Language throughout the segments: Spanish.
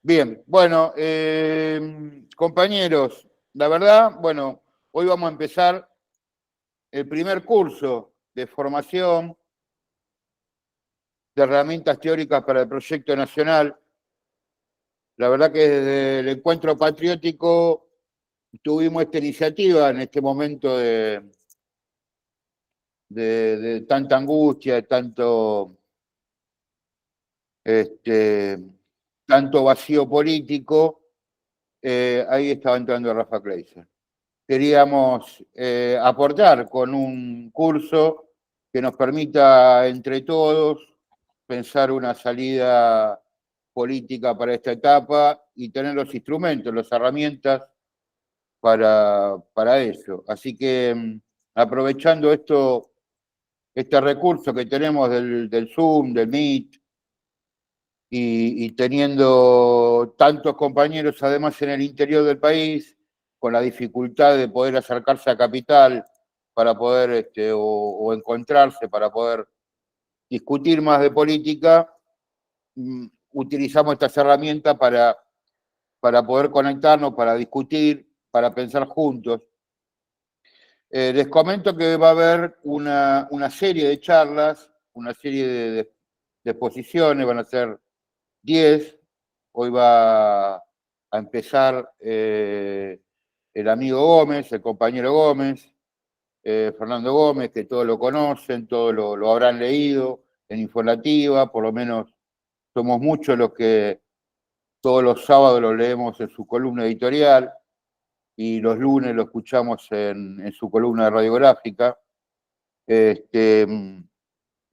Bien, bueno, compañeros, la verdad, bueno, hoy vamos a empezar el primer curso de formación de herramientas teóricas para el proyecto nacional. La verdad que desde el encuentro patriótico tuvimos esta iniciativa en este momento de tanta angustia, de tanto vacío político. Ahí estaba entrando Rafa Kleiser. Queríamos aportar con un curso que nos permita entre todos pensar una salida política para esta etapa y tener los instrumentos, las herramientas para eso. Así que aprovechando este recurso que tenemos del Zoom, del Meet, y teniendo tantos compañeros además en el interior del país, con la dificultad de poder acercarse a Capital para poder, o encontrarse para poder discutir más de política, utilizamos estas herramientas para poder conectarnos, para discutir, para pensar juntos. Les comento que va a haber una serie de charlas, una serie de exposiciones, van a ser 10. Hoy va a empezar el amigo Gómez, el compañero Gómez, Fernando Gómez, que todos lo conocen, todos lo habrán leído en Infolativa, por lo menos somos muchos los que todos los sábados lo leemos en su columna editorial y los lunes lo escuchamos en su columna radiográfica. Él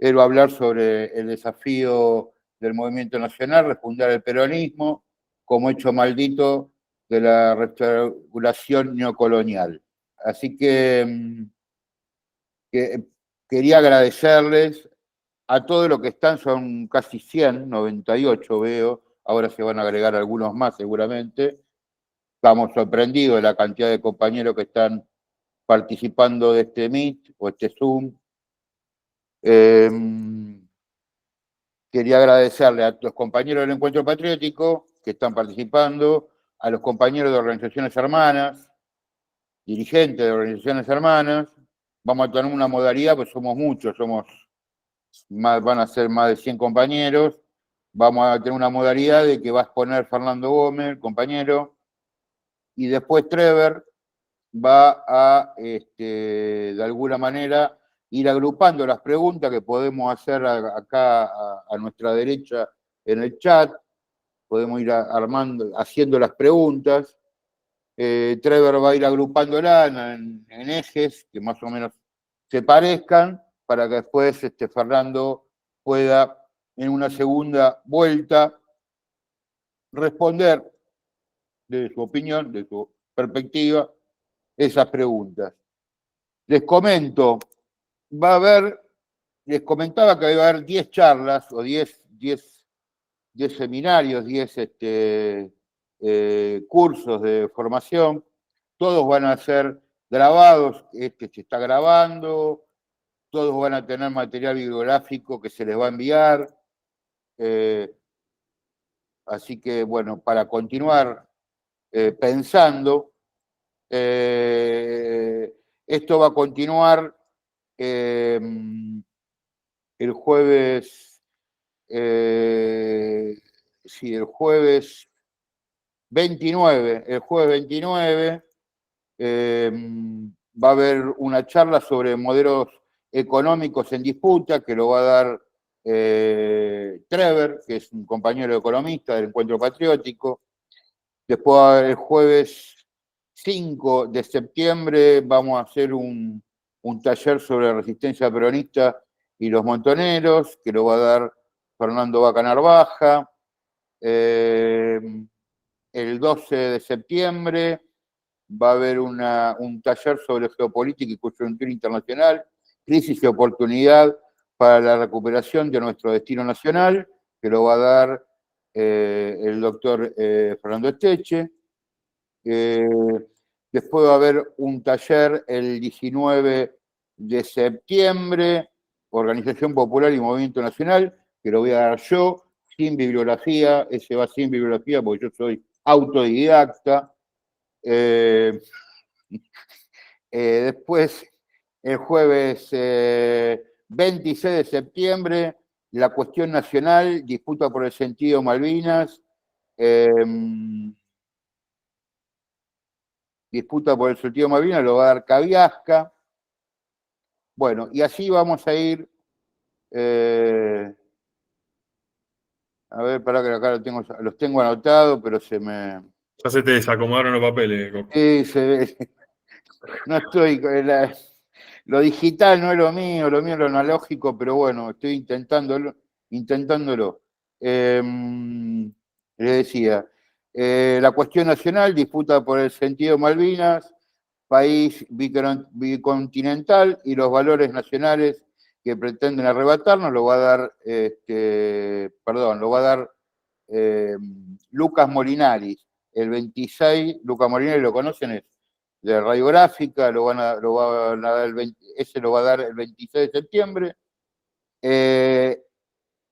va a hablar sobre el desafío del movimiento nacional, refundar el peronismo como hecho maldito de la restauración neocolonial. Así que quería agradecerles a todos los que están, son casi 100, 98 veo, ahora se van a agregar algunos más seguramente. Estamos sorprendidos de la cantidad de compañeros que están participando de este Meet o este Zoom. Quería agradecerle a los compañeros del Encuentro Patriótico que están participando, a los compañeros de organizaciones hermanas, dirigentes de organizaciones hermanas. Vamos a tener una modalidad, pues somos muchos, van a ser más de 100 compañeros. Vamos a tener una modalidad de que va a exponer Fernando Gómez, compañero, y después Trevor va a, de alguna manera, ir agrupando las preguntas que podemos hacer acá a nuestra derecha en el chat. Podemos ir haciendo las preguntas. Trevor va a ir agrupándolas en ejes que más o menos se parezcan para que después Fernando pueda, en una segunda vuelta, responder de su opinión, de su perspectiva, esas preguntas. Les comento, les comentaba que va a haber 10 charlas o 10 seminarios, 10 cursos de formación. Todos van a ser grabados, se está grabando, todos van a tener material bibliográfico que se les va a enviar. Así que, bueno, para continuar pensando, esto va a continuar el jueves, sí, el jueves 29, va a haber una charla sobre modelos económicos en disputa que lo va a dar Trevor, que es un compañero economista del Encuentro Patriótico. Después, el jueves 5 de septiembre, vamos a hacer un taller sobre resistencia peronista y los montoneros, que lo va a dar Fernando Vaca Narvaja. El 12 de septiembre va a haber un taller sobre geopolítica y coyuntura internacional, crisis y oportunidad para la recuperación de nuestro destino nacional, que lo va a dar el doctor Fernando Esteche. Después va a haber un taller el 19 de septiembre, Organización Popular y Movimiento Nacional, que lo voy a dar yo, sin bibliografía, ese va sin bibliografía porque yo soy autodidacta. Después, el jueves 26 de septiembre, la cuestión nacional, disputa por el sentido Malvinas, disputa por el sentido Malvinas, lo va a dar Cabiasca. Bueno, y así vamos a ir. A ver, para que acá los tengo anotados, pero se me... Ya se te desacomodaron los papeles, Coco. Sí, se ve. No estoy... Lo digital no es lo mío es lo analógico, pero bueno, estoy intentándolo. Les decía, la cuestión nacional, disputa por el sentido Malvinas, país bicontinental y los valores nacionales que pretenden arrebatarnos, lo va a dar, Lucas Molinari, el 26, Lucas Molinari lo conocen, es de Radiográfica, ese lo va a dar el 26 de septiembre. El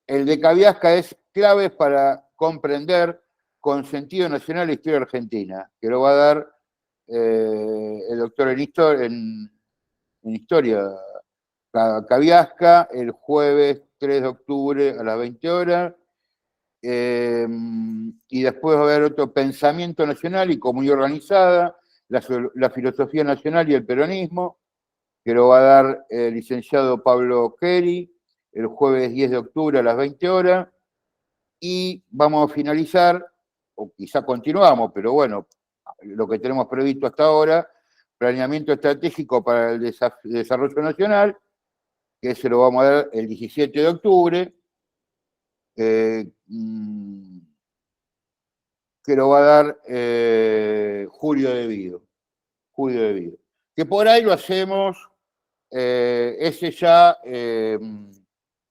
de Cabiasca es claves para comprender con sentido nacional la historia argentina, que lo va a dar el doctor en historia, Cabiasca, el jueves 3 de octubre a las 20 horas. Y después va a haber otro pensamiento nacional y comunidad organizada, la filosofía nacional y el peronismo, que lo va a dar el licenciado Pablo Keri, el jueves 10 de octubre a las 20 horas. Y vamos a finalizar, o quizá continuamos, pero bueno, lo que tenemos previsto hasta ahora, planeamiento estratégico para el desarrollo nacional, que se lo vamos a dar el 17 de octubre, que lo va a dar Julio De Vido. Que por ahí lo hacemos, ese ya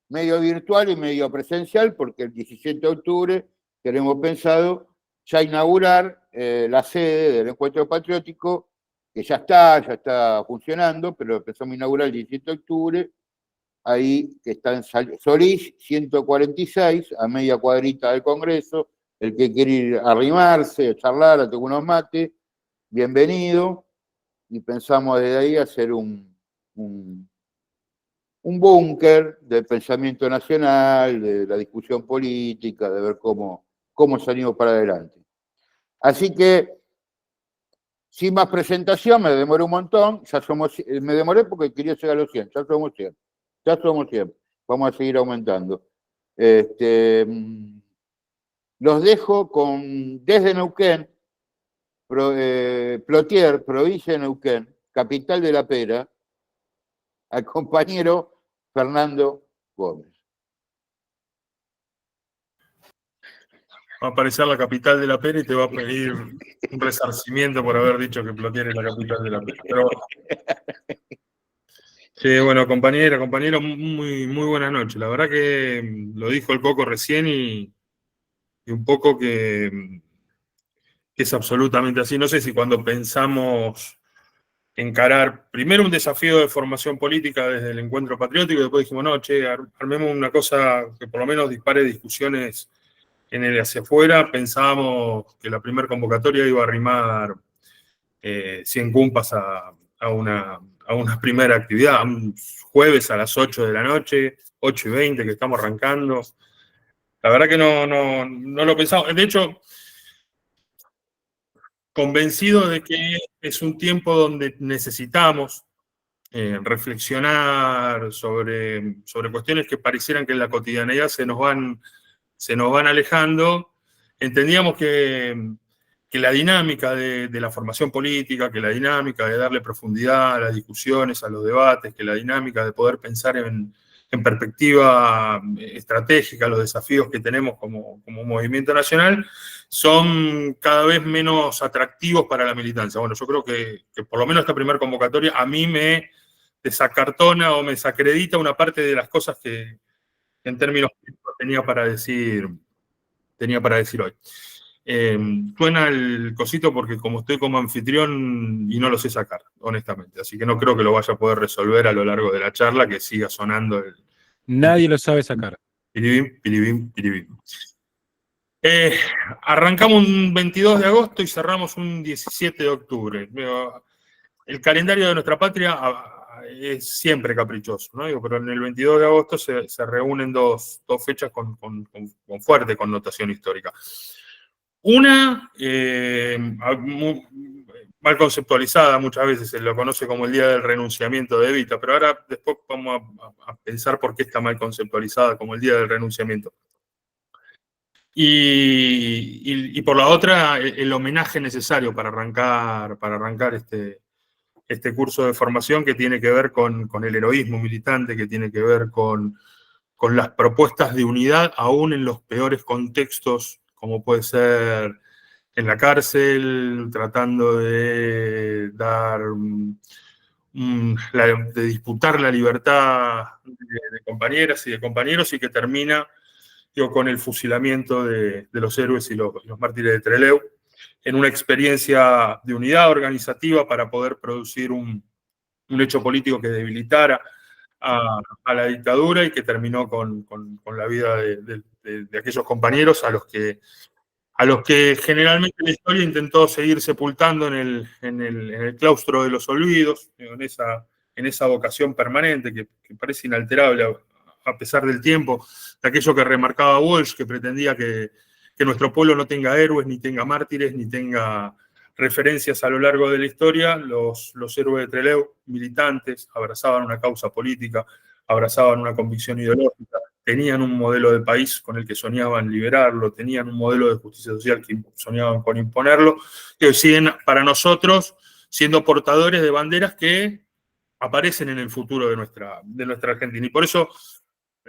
medio virtual y medio presencial, porque el 17 de octubre tenemos pensado ya inaugurar la sede del Encuentro Patriótico, que ya está funcionando, pero empezamos a inaugurar el 17 de octubre, ahí que está en Solís 146, a media cuadrita del Congreso. El que quiere ir a arrimarse, a charlar, a tomar unos mates, bienvenido. Y pensamos desde ahí hacer un búnker del pensamiento nacional, de la discusión política, de ver cómo salimos para adelante. Así que, sin más presentación, me demoré un montón, me demoré porque quería llegar a los 100, ya somos 100. Vamos a seguir aumentando. Los dejo desde Neuquén, Plotier, provincia de Neuquén, capital de La Pera, al compañero Fernando Gómez. Va a aparecer la capital de La Pera y te va a pedir un resarcimiento por haber dicho que Plotier es la capital de La Pera. Pero, sí, bueno, compañero, muy buenas noches. La verdad que lo dijo el Coco recién y un poco que es absolutamente así. No sé si cuando pensamos encarar primero un desafío de formación política desde el Encuentro Patriótico y después dijimos, no, armemos una cosa que por lo menos dispare discusiones en el hacia afuera. Pensábamos que la primera convocatoria iba a arrimar 100 cumpas a una primera actividad, un jueves a las 8 de la noche, 8:20 que estamos arrancando. La verdad que no lo pensamos. De hecho, convencido de que es un tiempo donde necesitamos reflexionar sobre cuestiones que parecieran que en la cotidianeidad se nos van alejando. Entendíamos que la dinámica de la formación política, que la dinámica de darle profundidad a las discusiones, a los debates, que la dinámica de poder pensar en perspectiva estratégica los desafíos que tenemos como movimiento nacional, son cada vez menos atractivos para la militancia. Bueno, yo creo que por lo menos esta primera convocatoria a mí me desacartona o me desacredita una parte de las cosas que en términos tenía para decir hoy. Suena el cosito porque como estoy como anfitrión y no lo sé sacar, honestamente. Así que no creo que lo vaya a poder resolver a lo largo de la charla, que siga sonando Nadie lo sabe sacar. Piribim, piribim, piribim. Arrancamos un 22 de agosto y cerramos un 17 de octubre. El calendario de nuestra patria es siempre caprichoso, ¿no? Pero en el 22 de agosto se reúnen dos fechas con fuerte connotación histórica. Una, mal conceptualizada muchas veces, se lo conoce como el Día del Renunciamiento de Evita, pero ahora después vamos a pensar por qué está mal conceptualizada como el Día del Renunciamiento. Y por la otra, el homenaje necesario para arrancar este curso de formación que tiene que ver con el heroísmo militante, que tiene que ver con las propuestas de unidad, aún en los peores contextos, como puede ser en la cárcel, tratando de de disputar la libertad de compañeras y de compañeros, y que termina con el fusilamiento de los héroes y los mártires de Trelew, en una experiencia de unidad organizativa para poder producir un hecho político que debilitara a la dictadura y que terminó con la vida de aquellos compañeros a los que generalmente la historia intentó seguir sepultando en el claustro de los olvidos, en esa vocación permanente que parece inalterable a pesar del tiempo, de aquello que remarcaba Walsh, que pretendía que nuestro pueblo no tenga héroes, ni tenga mártires, ni tenga referencias a lo largo de la historia. Los héroes de Trelew, militantes, abrazaban una causa política, abrazaban una convicción ideológica, tenían un modelo de país con el que soñaban liberarlo, tenían un modelo de justicia social que soñaban con imponerlo, que siguen para nosotros siendo portadores de banderas que aparecen en el futuro de nuestra Argentina. Y por eso,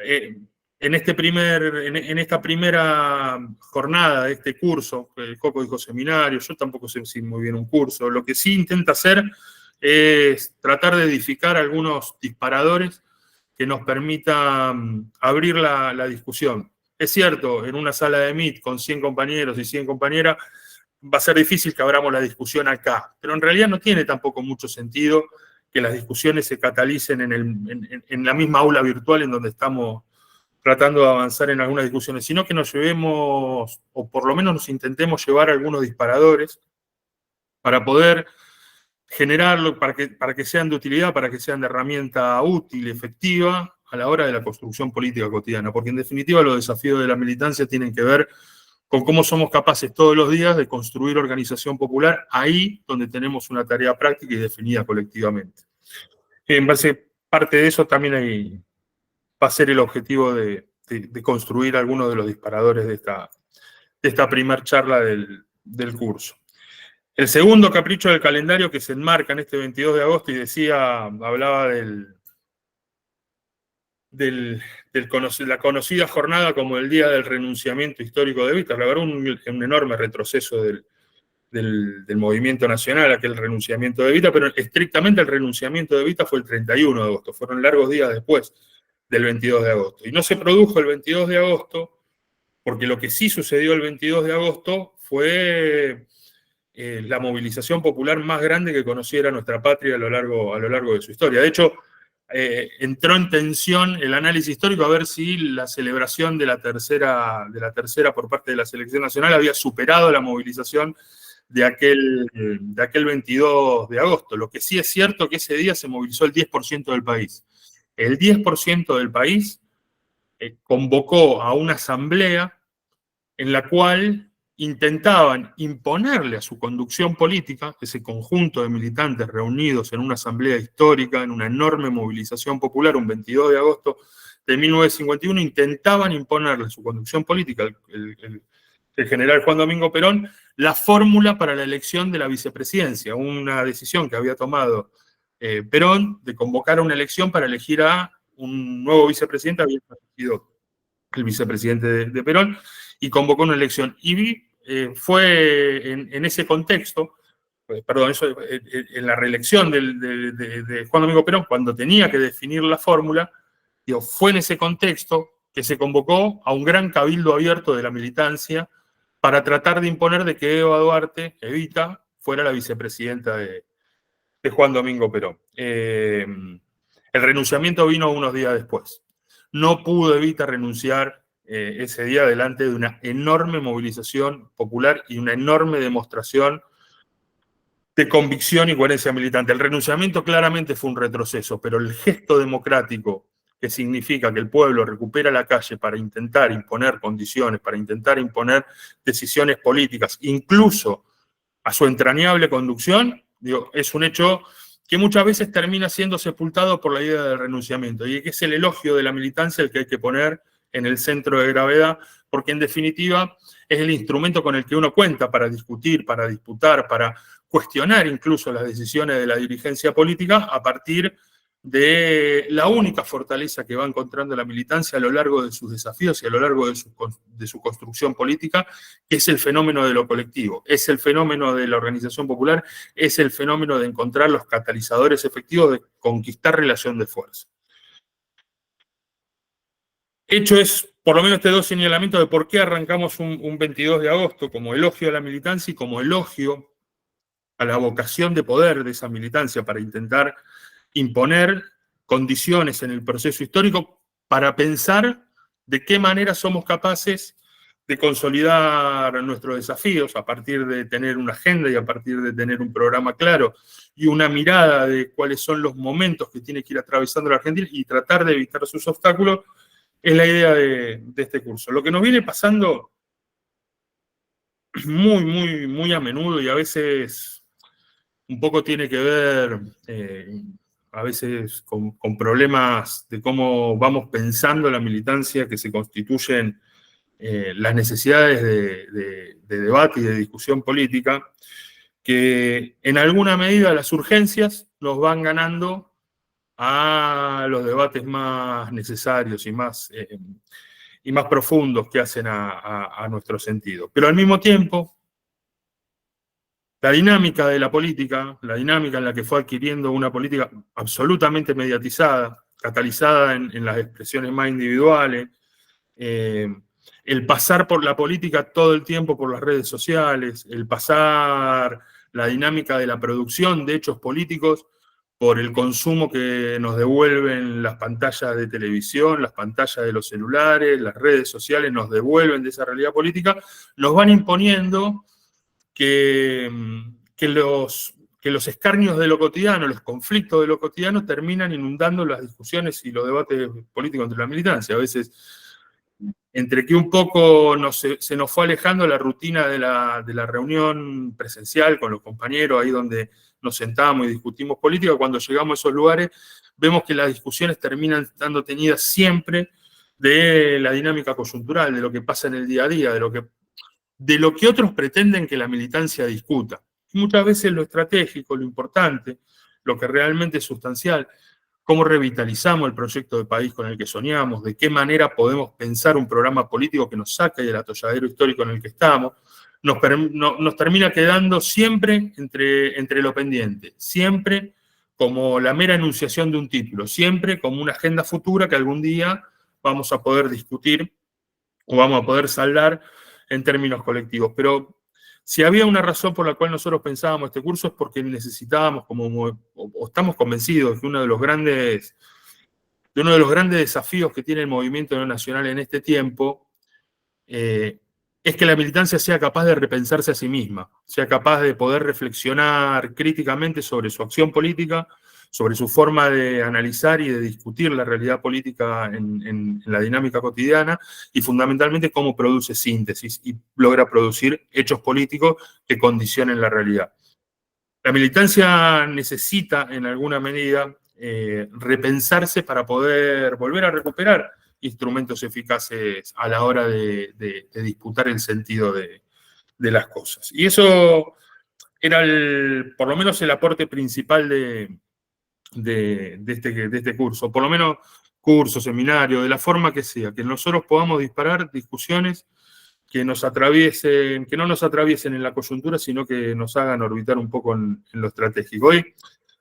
en esta primera jornada de este curso, el Coco dijo seminario, yo tampoco sé si muy bien un curso, lo que sí intenta hacer es tratar de edificar algunos disparadores que nos permitan abrir la discusión. Es cierto, en una sala de Meet con 100 compañeros y 100 compañeras va a ser difícil que abramos la discusión acá, pero en realidad no tiene tampoco mucho sentido que las discusiones se catalicen en la misma aula virtual en donde estamos tratando de avanzar en algunas discusiones, sino que nos llevemos, o por lo menos nos intentemos llevar algunos disparadores para poder generarlo, para que sean de utilidad, para que sean de herramienta útil, efectiva, a la hora de la construcción política cotidiana. Porque en definitiva los desafíos de la militancia tienen que ver con cómo somos capaces todos los días de construir organización popular ahí donde tenemos una tarea práctica y definida colectivamente. En base, parte de eso también va a ser el objetivo de construir algunos de los disparadores de esta primera charla del curso. El segundo capricho del calendario que se enmarca en este 22 de agosto y hablaba de la conocida jornada como el Día del Renunciamiento Histórico de Evita. La verdad, un enorme retroceso del movimiento nacional, aquel renunciamiento de Evita, pero estrictamente el renunciamiento de Evita fue el 31 de agosto, fueron largos días después del 22 de agosto. Y no se produjo el 22 de agosto, porque lo que sí sucedió el 22 de agosto fue la movilización popular más grande que conociera nuestra patria a lo largo de su historia. De hecho, entró en tensión el análisis histórico a ver si la celebración de la tercera por parte de la selección nacional había superado la movilización de aquel 22 de agosto. Lo que sí es cierto que ese día se movilizó el 10% del país. El 10% del país convocó a una asamblea en la cual intentaban imponerle a su conducción política, ese conjunto de militantes reunidos en una asamblea histórica, en una enorme movilización popular, un 22 de agosto de 1951, intentaban imponerle a su conducción política, el general Juan Domingo Perón, la fórmula para la elección de la vicepresidencia, una decisión que había tomado Perón de convocar a una elección para elegir a un nuevo vicepresidente, había elegido el vicepresidente de Perón, y convocó una elección. Y fue en ese contexto, en la reelección de Juan Domingo Perón, cuando tenía que definir la fórmula, fue en ese contexto que se convocó a un gran cabildo abierto de la militancia para tratar de imponer de que Eva Duarte, Evita, fuera la vicepresidenta de Juan Domingo Perón. El renunciamiento vino unos días después. No pudo Evita renunciar ese día delante de una enorme movilización popular y una enorme demostración de convicción y coherencia militante. El renunciamiento claramente fue un retroceso, pero el gesto democrático que significa que el pueblo recupera la calle para intentar imponer condiciones, para intentar imponer decisiones políticas, incluso a su entrañable conducción, digo, es un hecho que muchas veces termina siendo sepultado por la idea del renunciamiento, y que es el elogio de la militancia el que hay que poner en el centro de gravedad, porque en definitiva es el instrumento con el que uno cuenta para discutir, para disputar, para cuestionar incluso las decisiones de la dirigencia política a partir de la única fortaleza que va encontrando la militancia a lo largo de sus desafíos y a lo largo de su construcción política, que es el fenómeno de lo colectivo, es el fenómeno de la organización popular, es el fenómeno de encontrar los catalizadores efectivos de conquistar relación de fuerza. Hecho es, por lo menos, este dos señalamientos de por qué arrancamos un 22 de agosto como elogio a la militancia y como elogio a la vocación de poder de esa militancia para intentar imponer condiciones en el proceso histórico para pensar de qué manera somos capaces de consolidar nuestros desafíos a partir de tener una agenda y a partir de tener un programa claro y una mirada de cuáles son los momentos que tiene que ir atravesando la Argentina y tratar de evitar sus obstáculos, es la idea de este curso. Lo que nos viene pasando muy a menudo y a veces un poco tiene que ver a veces con problemas de cómo vamos pensando la militancia, que se constituyen las necesidades de debate y de discusión política, que en alguna medida las urgencias nos van ganando a los debates más necesarios y más profundos que hacen a nuestro sentido. Pero al mismo tiempo, la dinámica de la política, la dinámica en la que fue adquiriendo una política absolutamente mediatizada, catalizada en las expresiones más individuales, el pasar por la política todo el tiempo por las redes sociales, el pasar la dinámica de la producción de hechos políticos por el consumo que nos devuelven las pantallas de televisión, las pantallas de los celulares, las redes sociales nos devuelven de esa realidad política, nos van imponiendo que los escarnios de lo cotidiano, los conflictos de lo cotidiano terminan inundando las discusiones y los debates políticos entre la militancia. A veces, entre que un poco se nos fue alejando la rutina de la reunión presencial con los compañeros, ahí donde nos sentamos y discutimos política, cuando llegamos a esos lugares, vemos que las discusiones terminan estando teñidas siempre de la dinámica coyuntural, de lo que pasa en el día a día, de lo que otros pretenden que la militancia discuta. Y muchas veces lo estratégico, lo importante, lo que realmente es sustancial, cómo revitalizamos el proyecto de país con el que soñamos, de qué manera podemos pensar un programa político que nos saque del atolladero histórico en el que estamos, nos termina quedando siempre entre lo pendiente, siempre como la mera enunciación de un título, siempre como una agenda futura que algún día vamos a poder discutir o vamos a poder saldar en términos colectivos. Pero si había una razón por la cual nosotros pensábamos este curso es porque necesitábamos, o estamos convencidos de que uno de los grandes desafíos que tiene el movimiento nacional en este tiempo es que la militancia sea capaz de repensarse a sí misma, sea capaz de poder reflexionar críticamente sobre su acción política, sobre su forma de analizar y de discutir la realidad política en la dinámica cotidiana y fundamentalmente cómo produce síntesis y logra producir hechos políticos que condicionen la realidad. La militancia necesita en alguna medida repensarse para poder volver a recuperar instrumentos eficaces a la hora de disputar el sentido de las cosas. Y eso era por lo menos el aporte principal de este curso, por lo menos curso, seminario, de la forma que sea, que nosotros podamos disparar discusiones que no nos atraviesen en la coyuntura, sino que nos hagan orbitar un poco en lo estratégico. Hoy,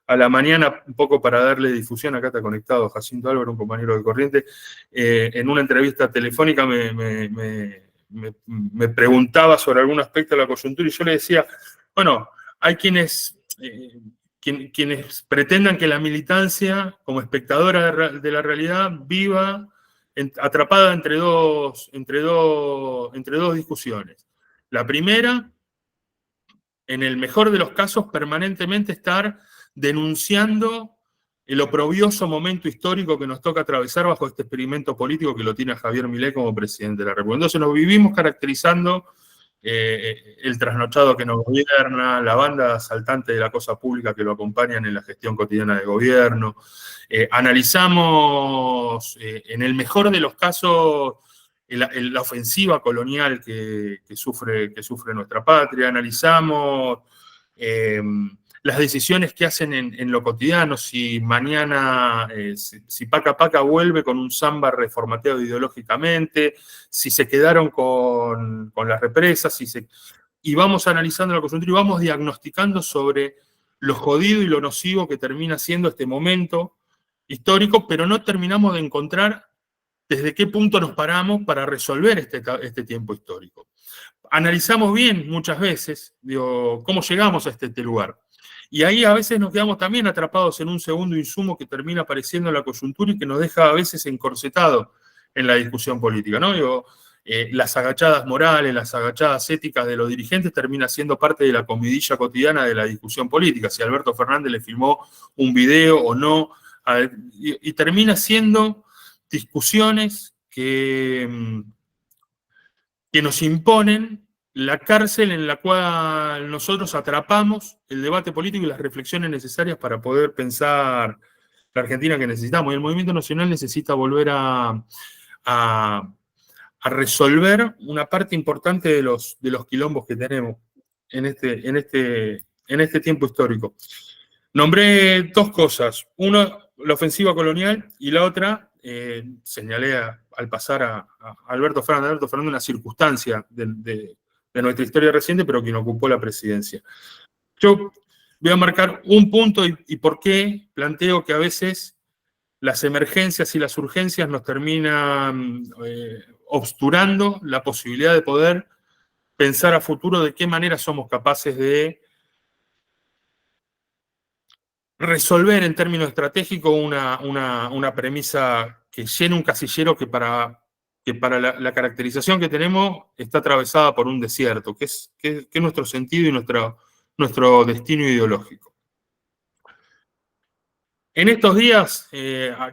a la mañana, un poco para darle difusión, acá está conectado Jacinto Álvaro, un compañero de Corriente, en una entrevista telefónica me preguntaba sobre algún aspecto de la coyuntura y yo le decía, bueno, hay quienes pretendan que la militancia, como espectadora de la realidad, viva atrapada entre dos discusiones. La primera, en el mejor de los casos, permanentemente estar denunciando el oprobioso momento histórico que nos toca atravesar bajo este experimento político que lo tiene a Javier Milei como presidente de la República. Entonces nos vivimos caracterizando el trasnochado que nos gobierna, la banda asaltante de la cosa pública que lo acompañan en la gestión cotidiana de gobierno. Analizamos, en el mejor de los casos, la ofensiva colonial que sufre nuestra patria. Analizamos las decisiones que hacen en lo cotidiano, si mañana, si Paca Paca vuelve con un samba reformateado ideológicamente, si se quedaron con las represas, y vamos analizando la coyuntura y vamos diagnosticando sobre lo jodido y lo nocivo que termina siendo este momento histórico, pero no terminamos de encontrar desde qué punto nos paramos para resolver este tiempo histórico. Analizamos bien muchas veces, digo, cómo llegamos a este lugar. Y ahí a veces nos quedamos también atrapados en un segundo insumo que termina apareciendo en la coyuntura y que nos deja a veces encorsetados en la discusión política, ¿no? Digo, las agachadas morales, las agachadas éticas de los dirigentes termina siendo parte de la comidilla cotidiana de la discusión política. Si Alberto Fernández le filmó un video o no, y termina siendo discusiones que nos imponen la cárcel en la cual nosotros atrapamos el debate político y las reflexiones necesarias para poder pensar la Argentina que necesitamos. Y el movimiento nacional necesita volver a resolver una parte importante de los quilombos que tenemos en este tiempo histórico. Nombré dos cosas. Una, la ofensiva colonial, y la otra, señalé al pasar a Alberto Fernández una circunstancia de nuestra historia reciente, pero quien ocupó la presidencia. Yo voy a marcar un punto y por qué planteo que a veces las emergencias y las urgencias nos terminan obsturando la posibilidad de poder pensar a futuro de qué manera somos capaces de resolver en términos estratégicos una premisa que llena un casillero que para la caracterización que tenemos está atravesada por un desierto, que es nuestro sentido y nuestro destino ideológico. En estos días,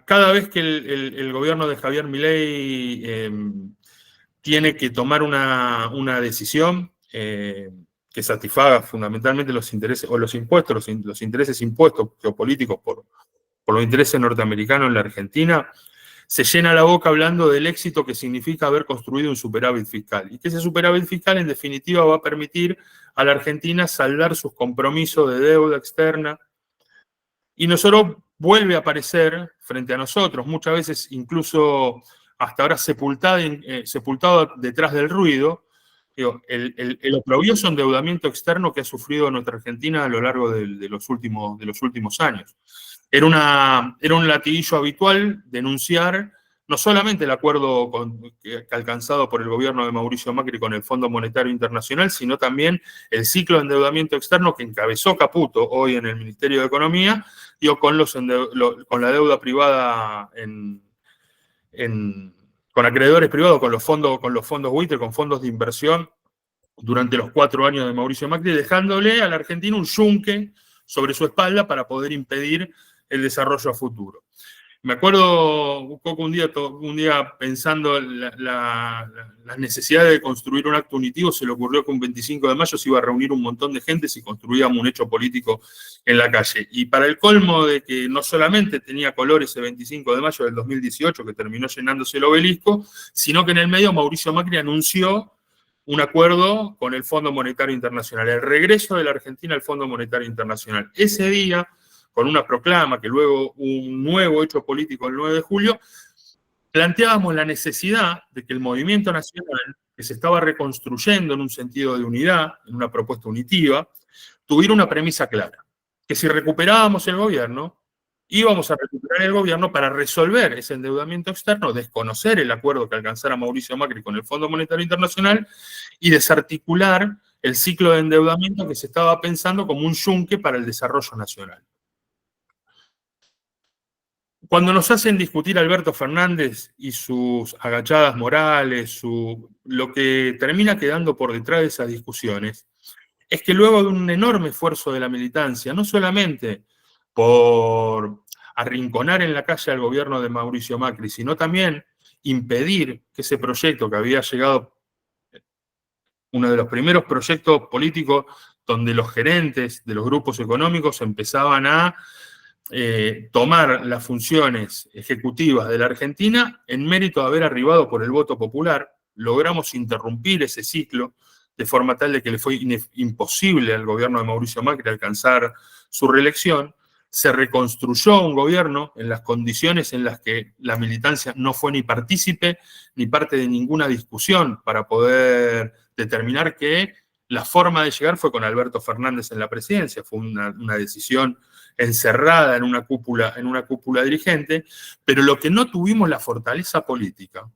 cada vez que el gobierno de Javier Milei tiene que tomar una decisión que satisfaga fundamentalmente los intereses, o los impuestos, los intereses impuestos geopolíticos por los intereses norteamericanos en la Argentina, se llena la boca hablando del éxito que significa haber construido un superávit fiscal. Y que ese superávit fiscal, en definitiva, va a permitir a la Argentina saldar sus compromisos de deuda externa. Y nosotros vuelve a aparecer frente a nosotros, muchas veces incluso hasta ahora sepultado detrás del ruido, digo, el oprobioso endeudamiento externo que ha sufrido nuestra Argentina a lo largo de los últimos años. Era un latiguillo habitual denunciar no solamente el acuerdo alcanzado por el gobierno de Mauricio Macri con el Fondo Monetario Internacional, sino también el ciclo de endeudamiento externo que encabezó Caputo hoy en el Ministerio de Economía, con la deuda privada con acreedores privados, con los fondos buitre, con fondos de inversión durante los 4 años de Mauricio Macri, dejándole a la Argentina un yunque sobre su espalda para poder impedir el desarrollo a futuro. Me acuerdo un poco un día pensando la necesidad de construir un acto unitivo, se le ocurrió que un 25 de mayo se iba a reunir un montón de gente si construíamos un hecho político en la calle. Y para el colmo de que no solamente tenía color ese 25 de mayo del 2018, que terminó llenándose el obelisco, sino que en el medio Mauricio Macri anunció un acuerdo con el Fondo Monetario Internacional, el regreso de la Argentina al Fondo Monetario Internacional. Ese día, con una proclama, que luego un nuevo hecho político el 9 de julio, planteábamos la necesidad de que el movimiento nacional, que se estaba reconstruyendo en un sentido de unidad, en una propuesta unitiva, tuviera una premisa clara, que si recuperábamos el gobierno, íbamos a recuperar el gobierno para resolver ese endeudamiento externo, desconocer el acuerdo que alcanzara Mauricio Macri con el Fondo Monetario Internacional y desarticular el ciclo de endeudamiento que se estaba pensando como un yunque para el desarrollo nacional. Cuando nos hacen discutir Alberto Fernández y sus agachadas morales, lo que termina quedando por detrás de esas discusiones, es que luego de un enorme esfuerzo de la militancia, no solamente por arrinconar en la calle al gobierno de Mauricio Macri, sino también impedir que ese proyecto que había llegado, uno de los primeros proyectos políticos donde los gerentes de los grupos económicos empezaban a tomar las funciones ejecutivas de la Argentina en mérito de haber arribado por el voto popular, logramos interrumpir ese ciclo de forma tal de que le fue imposible al gobierno de Mauricio Macri alcanzar su reelección. Se reconstruyó un gobierno en las condiciones en las que la militancia no fue ni partícipe ni parte de ninguna discusión para poder determinar que la forma de llegar fue con Alberto Fernández en la presidencia. Fue una decisión encerrada en una cúpula dirigente, pero lo que no tuvimos la fortaleza política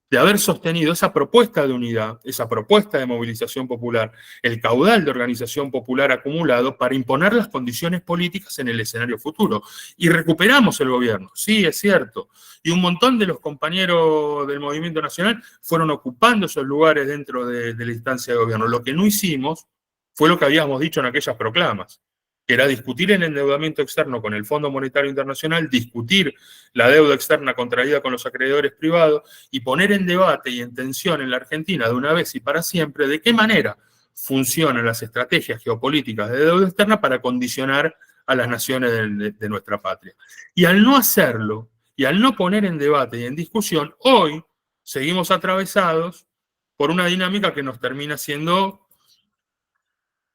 de haber sostenido esa propuesta de unidad, esa propuesta de movilización popular, el caudal de organización popular acumulado para imponer las condiciones políticas en el escenario futuro. Y recuperamos el gobierno, sí, es cierto. Y un montón de los compañeros del Movimiento Nacional fueron ocupando esos lugares dentro de la instancia de gobierno. Lo que no hicimos fue lo que habíamos dicho en aquellas proclamas, que era discutir el endeudamiento externo con el Fondo Monetario Internacional, discutir la deuda externa contraída con los acreedores privados y poner en debate y en tensión en la Argentina de una vez y para siempre de qué manera funcionan las estrategias geopolíticas de deuda externa para condicionar a las naciones de nuestra patria. Y al no hacerlo, y al no poner en debate y en discusión, hoy seguimos atravesados por una dinámica que nos termina siendo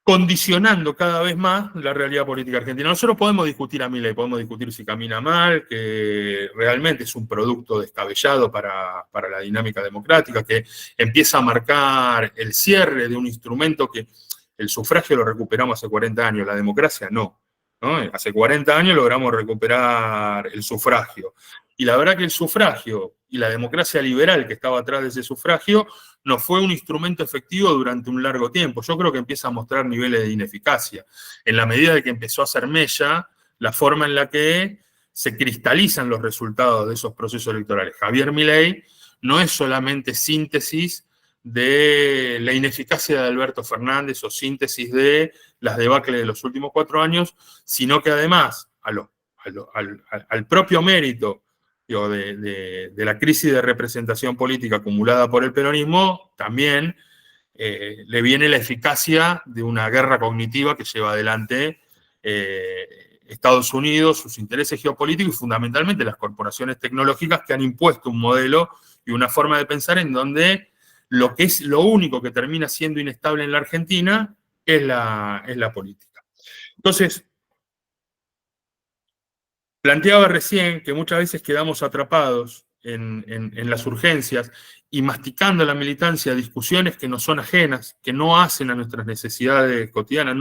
condicionando cada vez más la realidad política argentina. Nosotros podemos discutir a Milei, podemos discutir si camina mal, que realmente es un producto descabellado para la dinámica democrática, que empieza a marcar el cierre de un instrumento que el sufragio lo recuperamos hace 40 años, la democracia no. Hace 40 años logramos recuperar el sufragio. Y la verdad que el sufragio y la democracia liberal que estaba atrás de ese sufragio no fue un instrumento efectivo durante un largo tiempo. Yo creo que empieza a mostrar niveles de ineficacia, en la medida de que empezó a hacer mella la forma en la que se cristalizan los resultados de esos procesos electorales. Javier Milei no es solamente síntesis de la ineficacia de Alberto Fernández o síntesis de las debacles de los últimos 4 años, sino que además al propio mérito de la crisis de representación política acumulada por el peronismo, también le viene la eficacia de una guerra cognitiva que lleva adelante Estados Unidos, sus intereses geopolíticos y fundamentalmente las corporaciones tecnológicas que han impuesto un modelo y una forma de pensar en donde lo único que termina siendo inestable en la Argentina es la política. Entonces, planteaba recién que muchas veces quedamos atrapados en las urgencias y masticando la militancia discusiones que nos son ajenas, que no hacen a nuestras necesidades cotidianas,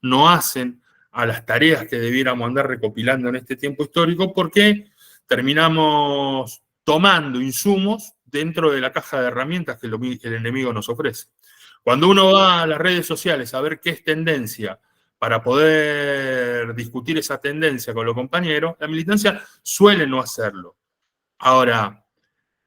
no hacen a las tareas que debiéramos andar recopilando en este tiempo histórico, porque terminamos tomando insumos dentro de la caja de herramientas que el enemigo nos ofrece. Cuando uno va a las redes sociales a ver qué es tendencia, para poder discutir esa tendencia con los compañeros, la militancia suele no hacerlo. Ahora,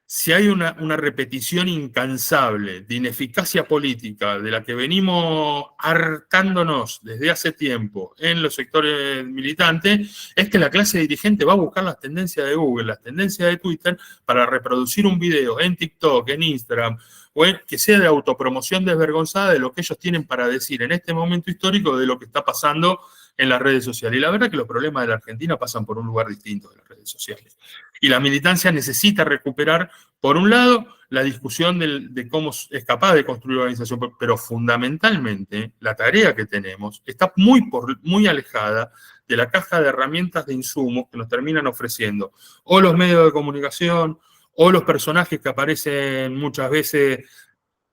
si hay una repetición incansable de ineficacia política de la que venimos hartándonos desde hace tiempo en los sectores militantes, es que la clase dirigente va a buscar las tendencias de Google, las tendencias de Twitter, para reproducir un video en TikTok, en Instagram, o que sea de autopromoción desvergonzada de lo que ellos tienen para decir en este momento histórico de lo que está pasando en las redes sociales. Y la verdad que los problemas de la Argentina pasan por un lugar distinto de las redes sociales. Y la militancia necesita recuperar, por un lado, la discusión de cómo es capaz de construir una organización, pero fundamentalmente la tarea que tenemos está muy alejada de la caja de herramientas de insumos que nos terminan ofreciendo o los medios de comunicación o los personajes que aparecen muchas veces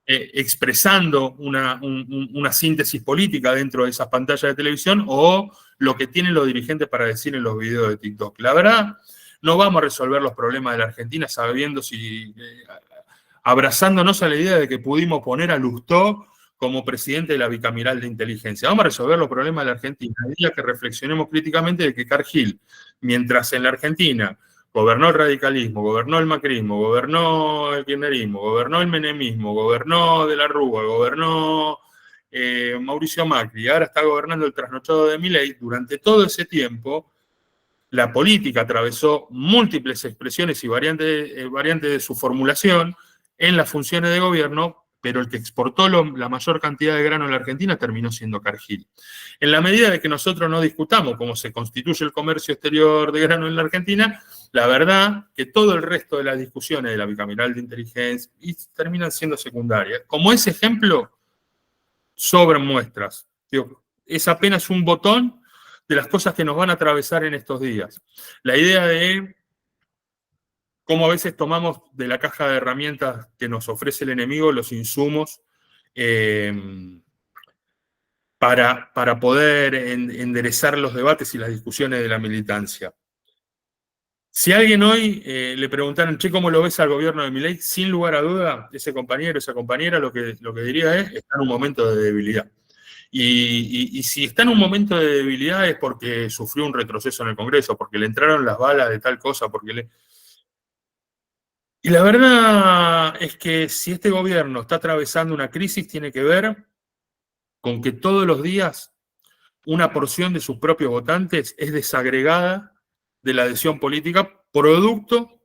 expresando una síntesis política dentro de esas pantallas de televisión, o lo que tienen los dirigentes para decir en los videos de TikTok. La verdad, no vamos a resolver los problemas de la Argentina abrazándonos a la idea de que pudimos poner a Lustó como presidente de la Bicameral de Inteligencia. Vamos a resolver los problemas de la Argentina el día que reflexionemos críticamente de que Cargill, mientras en la Argentina Gobernó el radicalismo, gobernó el macrismo, gobernó el kirchnerismo, gobernó el menemismo, gobernó De la Rúa, gobernó Mauricio Macri, ahora está gobernando el trasnochado de Milei. Durante todo ese tiempo, la política atravesó múltiples expresiones y variantes de su formulación en las funciones de gobierno, pero el que exportó la mayor cantidad de grano en la Argentina terminó siendo Cargill. En la medida de que nosotros no discutamos cómo se constituye el comercio exterior de grano en la Argentina, la verdad que todo el resto de las discusiones de la bicameral de inteligencia terminan siendo secundarias. Como ese ejemplo, sobran muestras. Digo, es apenas un botón de las cosas que nos van a atravesar en estos días. La idea de cómo a veces tomamos de la caja de herramientas que nos ofrece el enemigo los insumos para poder enderezar los debates y las discusiones de la militancia. Si a alguien hoy le preguntaran, che, ¿cómo lo ves al gobierno de Milei? Sin lugar a duda, ese compañero, esa compañera, lo que diría es, está en un momento de debilidad. Y si está en un momento de debilidad es porque sufrió un retroceso en el Congreso, porque le entraron las balas de tal cosa, Y la verdad es que si este gobierno está atravesando una crisis, tiene que ver con que todos los días una porción de sus propios votantes es desagregada de la adhesión política, producto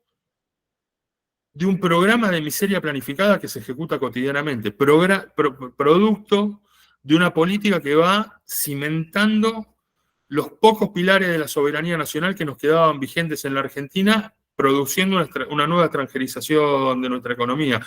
de un programa de miseria planificada que se ejecuta cotidianamente, producto de una política que va cimentando los pocos pilares de la soberanía nacional que nos quedaban vigentes en la Argentina, produciendo una nueva extranjerización de nuestra economía,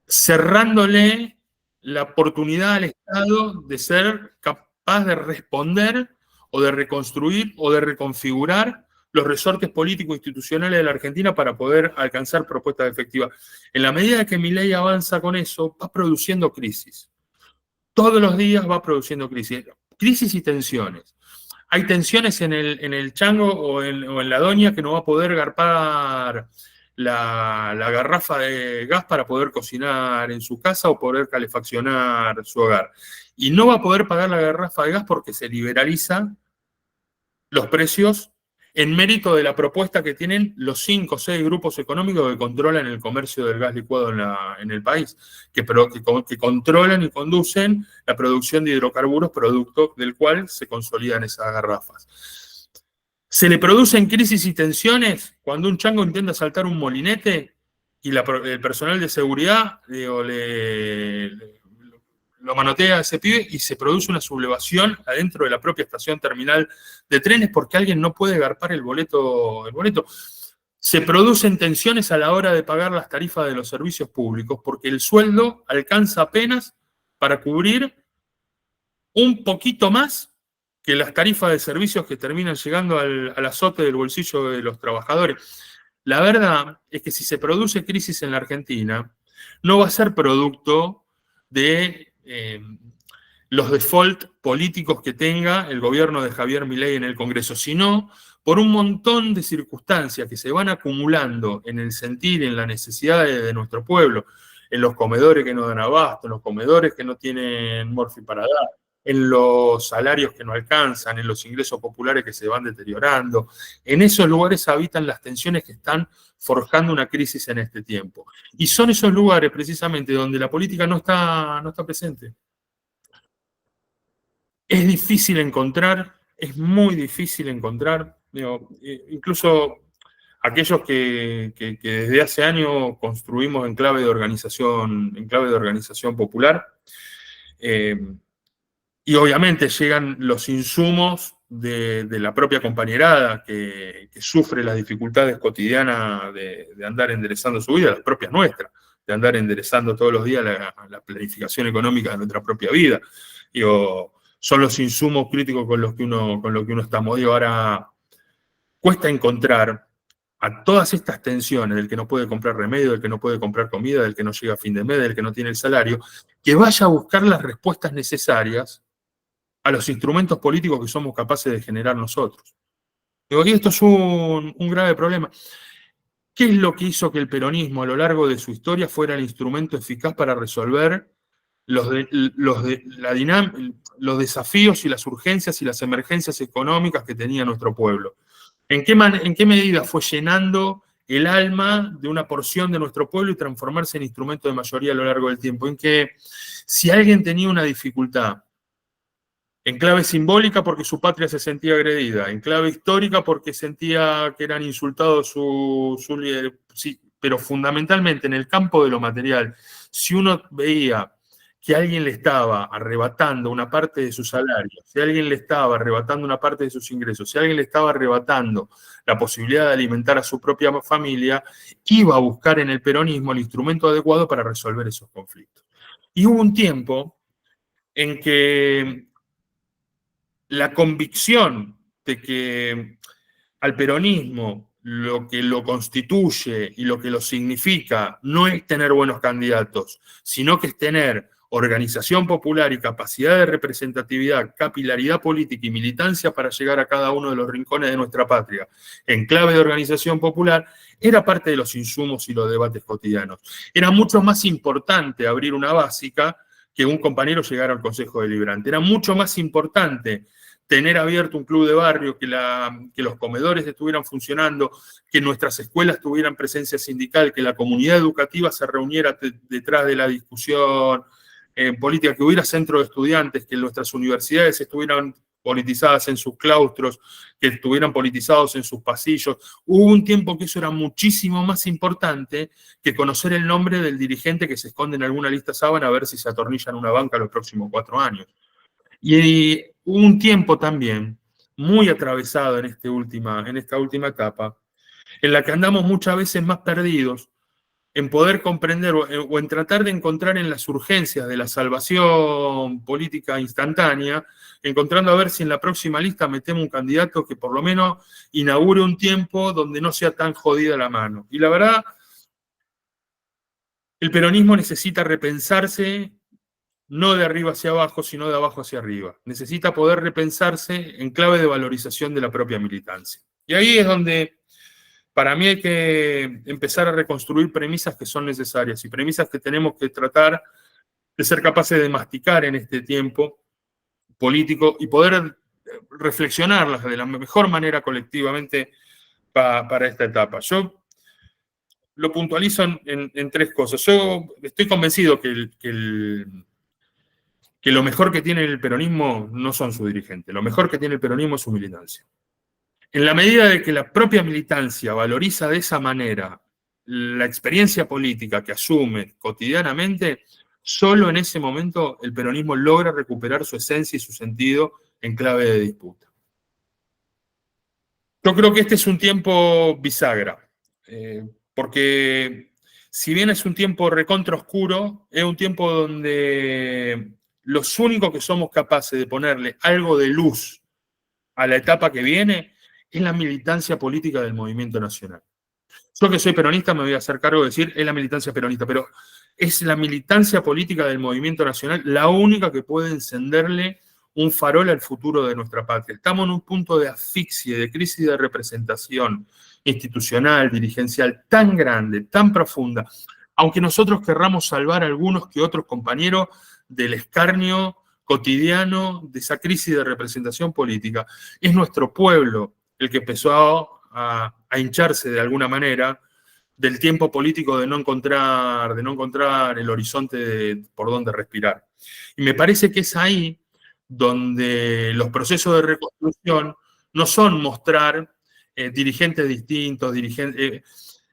cerrándole la oportunidad al Estado de ser capaz de responder o de reconstruir o de reconfigurar los resortes políticos institucionales de la Argentina para poder alcanzar propuestas efectivas. En la medida que Milei avanza con eso, va produciendo crisis. Todos los días va produciendo crisis. Crisis y tensiones. Hay tensiones en el chango o en la doña que no va a poder garpar la garrafa de gas para poder cocinar en su casa o poder calefaccionar su hogar. Y no va a poder pagar la garrafa de gas porque se liberalizan los precios en mérito de la propuesta que tienen los 5 o 6 grupos económicos que controlan el comercio del gas licuado en el país, que controlan y conducen la producción de hidrocarburos, producto del cual se consolidan esas garrafas. Se le producen crisis y tensiones cuando un chango intenta saltar un molinete y el personal de seguridad lo manotea a ese pibe y se produce una sublevación adentro de la propia estación terminal de trenes porque alguien no puede garpar el boleto. Se producen tensiones a la hora de pagar las tarifas de los servicios públicos porque el sueldo alcanza apenas para cubrir un poquito más que las tarifas de servicios que terminan llegando al azote del bolsillo de los trabajadores. La verdad es que si se produce crisis en la Argentina, no va a ser producto de los default políticos que tenga el gobierno de Javier Milei en el Congreso, sino por un montón de circunstancias que se van acumulando en el sentir, en la necesidad de nuestro pueblo, en los comedores que no dan abasto, en los comedores que no tienen morfi para dar, en los salarios que no alcanzan, en los ingresos populares que se van deteriorando. En esos lugares habitan las tensiones que están forjando una crisis en este tiempo. Y son esos lugares precisamente donde la política no está presente. Es difícil encontrar, es muy difícil encontrar, incluso aquellos que desde hace años construimos en clave de organización popular, y obviamente llegan los insumos de la propia compañerada que sufre las dificultades cotidianas de andar enderezando su vida, las propias nuestras, de andar enderezando todos los días la planificación económica de nuestra propia vida. Son los insumos críticos con los que uno estamos. Ahora, cuesta encontrar a todas estas tensiones del que no puede comprar remedio, del que no puede comprar comida, del que no llega a fin de mes, del que no tiene el salario, que vaya a buscar las respuestas necesarias a los instrumentos políticos que somos capaces de generar nosotros. Y esto es un grave problema. ¿Qué es lo que hizo que el peronismo a lo largo de su historia fuera el instrumento eficaz para resolver los desafíos y las urgencias y las emergencias económicas que tenía nuestro pueblo? ¿En qué medida fue llenando el alma de una porción de nuestro pueblo y transformarse en instrumento de mayoría a lo largo del tiempo? En que si alguien tenía una dificultad, en clave simbólica porque su patria se sentía agredida, en clave histórica porque sentía que eran insultados su líder, sí, pero fundamentalmente en el campo de lo material, si uno veía que alguien le estaba arrebatando una parte de su salario, si alguien le estaba arrebatando una parte de sus ingresos, si alguien le estaba arrebatando la posibilidad de alimentar a su propia familia, iba a buscar en el peronismo el instrumento adecuado para resolver esos conflictos. Y hubo un tiempo en que la convicción de que al peronismo lo que lo constituye y lo que lo significa no es tener buenos candidatos, sino que es tener organización popular y capacidad de representatividad, capilaridad política y militancia para llegar a cada uno de los rincones de nuestra patria en clave de organización popular, era parte de los insumos y los debates cotidianos. Era mucho más importante abrir una básica que un compañero llegara al Consejo Deliberante. Era mucho más importante tener abierto un club de barrio, que los comedores estuvieran funcionando, que nuestras escuelas tuvieran presencia sindical, que la comunidad educativa se reuniera detrás de la discusión política, que hubiera centro de estudiantes, que nuestras universidades estuvieran politizadas en sus claustros, que estuvieran politizados en sus pasillos. Hubo un tiempo que eso era muchísimo más importante que conocer el nombre del dirigente que se esconde en alguna lista sábana a ver si se atornilla en una banca los próximos 4 años. Y hubo un tiempo también muy atravesado en esta última etapa, en la que andamos muchas veces más perdidos en poder comprender o en tratar de encontrar en las urgencias de la salvación política instantánea, encontrando a ver si en la próxima lista metemos un candidato que por lo menos inaugure un tiempo donde no sea tan jodida la mano. Y la verdad, el peronismo necesita repensarse no de arriba hacia abajo, sino de abajo hacia arriba. Necesita poder repensarse en clave de valorización de la propia militancia. Y ahí es donde, para mí, hay que empezar a reconstruir premisas que son necesarias y premisas que tenemos que tratar de ser capaces de masticar en este tiempo político y poder reflexionarlas de la mejor manera colectivamente para esta etapa. Yo lo puntualizo en 3 cosas. Yo estoy convencido que lo mejor que tiene el peronismo no son sus dirigentes, lo mejor que tiene el peronismo es su militancia. En la medida de que la propia militancia valoriza de esa manera la experiencia política que asume cotidianamente, solo en ese momento el peronismo logra recuperar su esencia y su sentido en clave de disputa. Yo creo que este es un tiempo bisagra, porque si bien es un tiempo recontra oscuro, es un tiempo donde los únicos que somos capaces de ponerle algo de luz a la etapa que viene es la militancia política del movimiento nacional. Yo que soy peronista me voy a hacer cargo de decir es la militancia peronista, pero es la militancia política del movimiento nacional la única que puede encenderle un farol al futuro de nuestra patria. Estamos en un punto de asfixia, de crisis de representación institucional, dirigencial, tan grande, tan profunda, aunque nosotros querramos salvar a algunos que otros compañeros del escarnio cotidiano de esa crisis de representación política. Es nuestro pueblo el que empezó a hincharse de alguna manera del tiempo político de no encontrar el horizonte por donde respirar. Y me parece que es ahí donde los procesos de reconstrucción no son mostrar dirigentes distintos,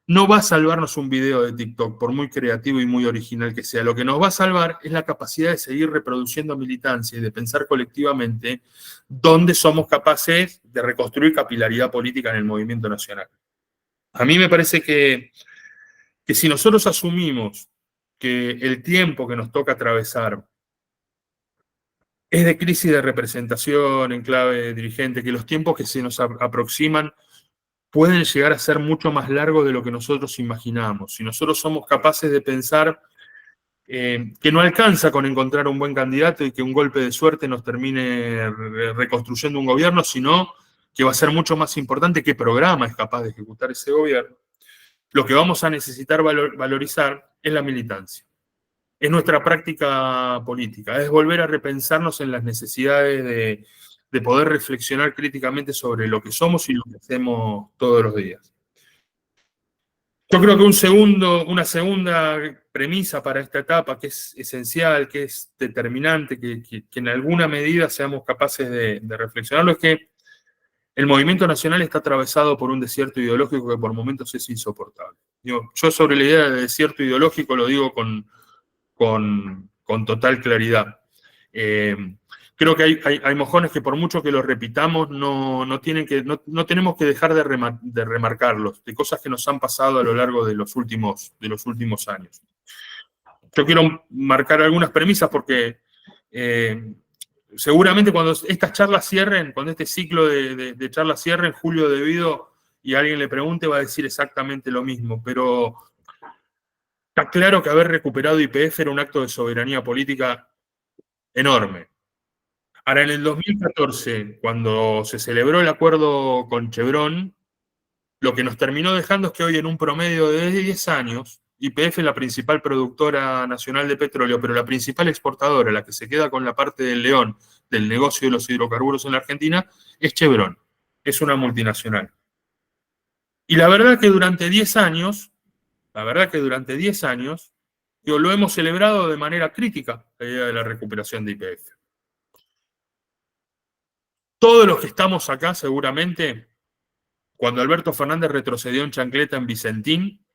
no va a salvarnos un video de TikTok, por muy creativo y muy original que sea. Lo que nos va a salvar es la capacidad de seguir reproduciendo militancia y de pensar colectivamente dónde somos capaces de reconstruir capilaridad política en el movimiento nacional. A mí me parece que si nosotros asumimos que el tiempo que nos toca atravesar es de crisis de representación en clave dirigente, que los tiempos que se nos aproximan pueden llegar a ser mucho más largos de lo que nosotros imaginamos. Si nosotros somos capaces de pensar que no alcanza con encontrar un buen candidato y que un golpe de suerte nos termine reconstruyendo un gobierno, sino que va a ser mucho más importante qué programa es capaz de ejecutar ese gobierno, lo que vamos a necesitar valorizar es la militancia. Es nuestra práctica política, es volver a repensarnos en las necesidades de poder reflexionar críticamente sobre lo que somos y lo que hacemos todos los días. Yo creo que una segunda premisa para esta etapa, que es esencial, que es determinante, que en alguna medida seamos capaces de reflexionarlo, es que el movimiento nacional está atravesado por un desierto ideológico que por momentos es insoportable. Yo sobre la idea de desierto ideológico lo digo con total claridad. Creo que hay mojones que por mucho que los repitamos no tenemos que dejar de remarcarlos, de cosas que nos han pasado a lo largo de los últimos años. Yo quiero marcar algunas premisas porque seguramente cuando estas charlas cierren, cuando este ciclo de charlas cierren, Julio De Vido, y alguien le pregunte, va a decir exactamente lo mismo, pero está claro que haber recuperado YPF era un acto de soberanía política enorme. Ahora, en el 2014, cuando se celebró el acuerdo con Chevron, lo que nos terminó dejando es que hoy en un promedio de 10 años, YPF es la principal productora nacional de petróleo, pero la principal exportadora, la que se queda con la parte del león del negocio de los hidrocarburos en la Argentina, es Chevron, es una multinacional. Y la verdad que durante 10 años, lo hemos celebrado de manera crítica, la idea de la recuperación de YPF. Todos los que estamos acá, seguramente, cuando Alberto Fernández retrocedió en chancleta en Vicentín,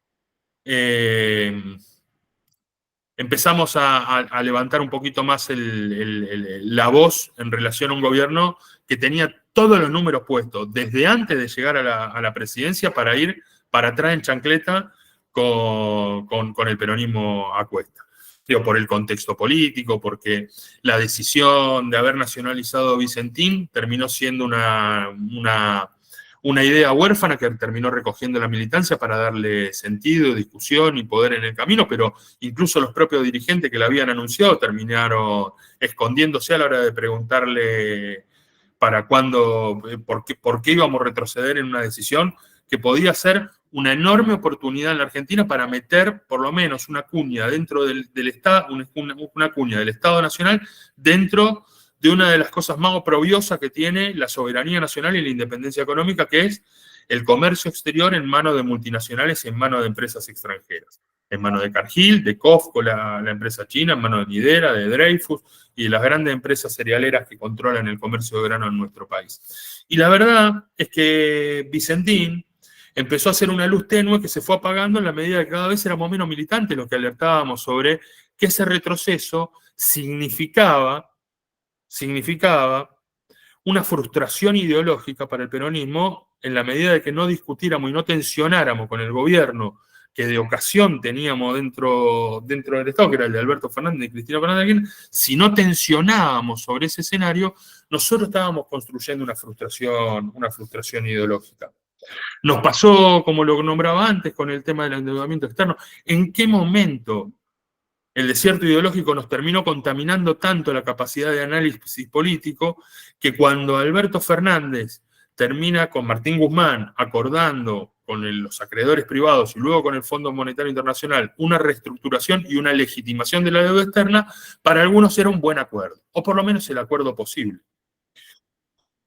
empezamos a levantar un poquito más la voz en relación a un gobierno que tenía todos los números puestos, desde antes de llegar a la presidencia, para ir para atrás en chancleta con el peronismo a cuesta. Digo, por el contexto político, porque la decisión de haber nacionalizado Vicentín terminó siendo una idea huérfana que terminó recogiendo la militancia para darle sentido, discusión y poder en el camino, pero incluso los propios dirigentes que la habían anunciado terminaron escondiéndose a la hora de preguntarle para cuándo, por qué íbamos a retroceder en una decisión que podía ser una enorme oportunidad en la Argentina para meter por lo menos una cuña dentro del Estado, una cuña del Estado Nacional dentro de una de las cosas más oprobiosas que tiene la soberanía nacional y la independencia económica, que es el comercio exterior en manos de multinacionales y en manos de empresas extranjeras. En manos de Cargill, de COFCO, la empresa china, en manos de Nidera, de Dreyfus y de las grandes empresas cerealeras que controlan el comercio de grano en nuestro país. Y la verdad es que Vicentín empezó a hacer una luz tenue que se fue apagando en la medida que cada vez éramos menos militantes los que alertábamos sobre que ese retroceso significaba una frustración ideológica para el peronismo en la medida de que no discutiéramos y no tensionáramos con el gobierno que de ocasión teníamos dentro del Estado, que era el de Alberto Fernández y Cristina Fernández de Kirchner. Si no tensionábamos sobre ese escenario, nosotros estábamos construyendo una frustración ideológica. Nos pasó, como lo nombraba antes, con el tema del endeudamiento externo. ¿En qué momento el desierto ideológico nos terminó contaminando tanto la capacidad de análisis político que cuando Alberto Fernández termina con Martín Guzmán acordando con los acreedores privados y luego con el Fondo Monetario Internacional una reestructuración y una legitimación de la deuda externa, para algunos era un buen acuerdo, o por lo menos el acuerdo posible?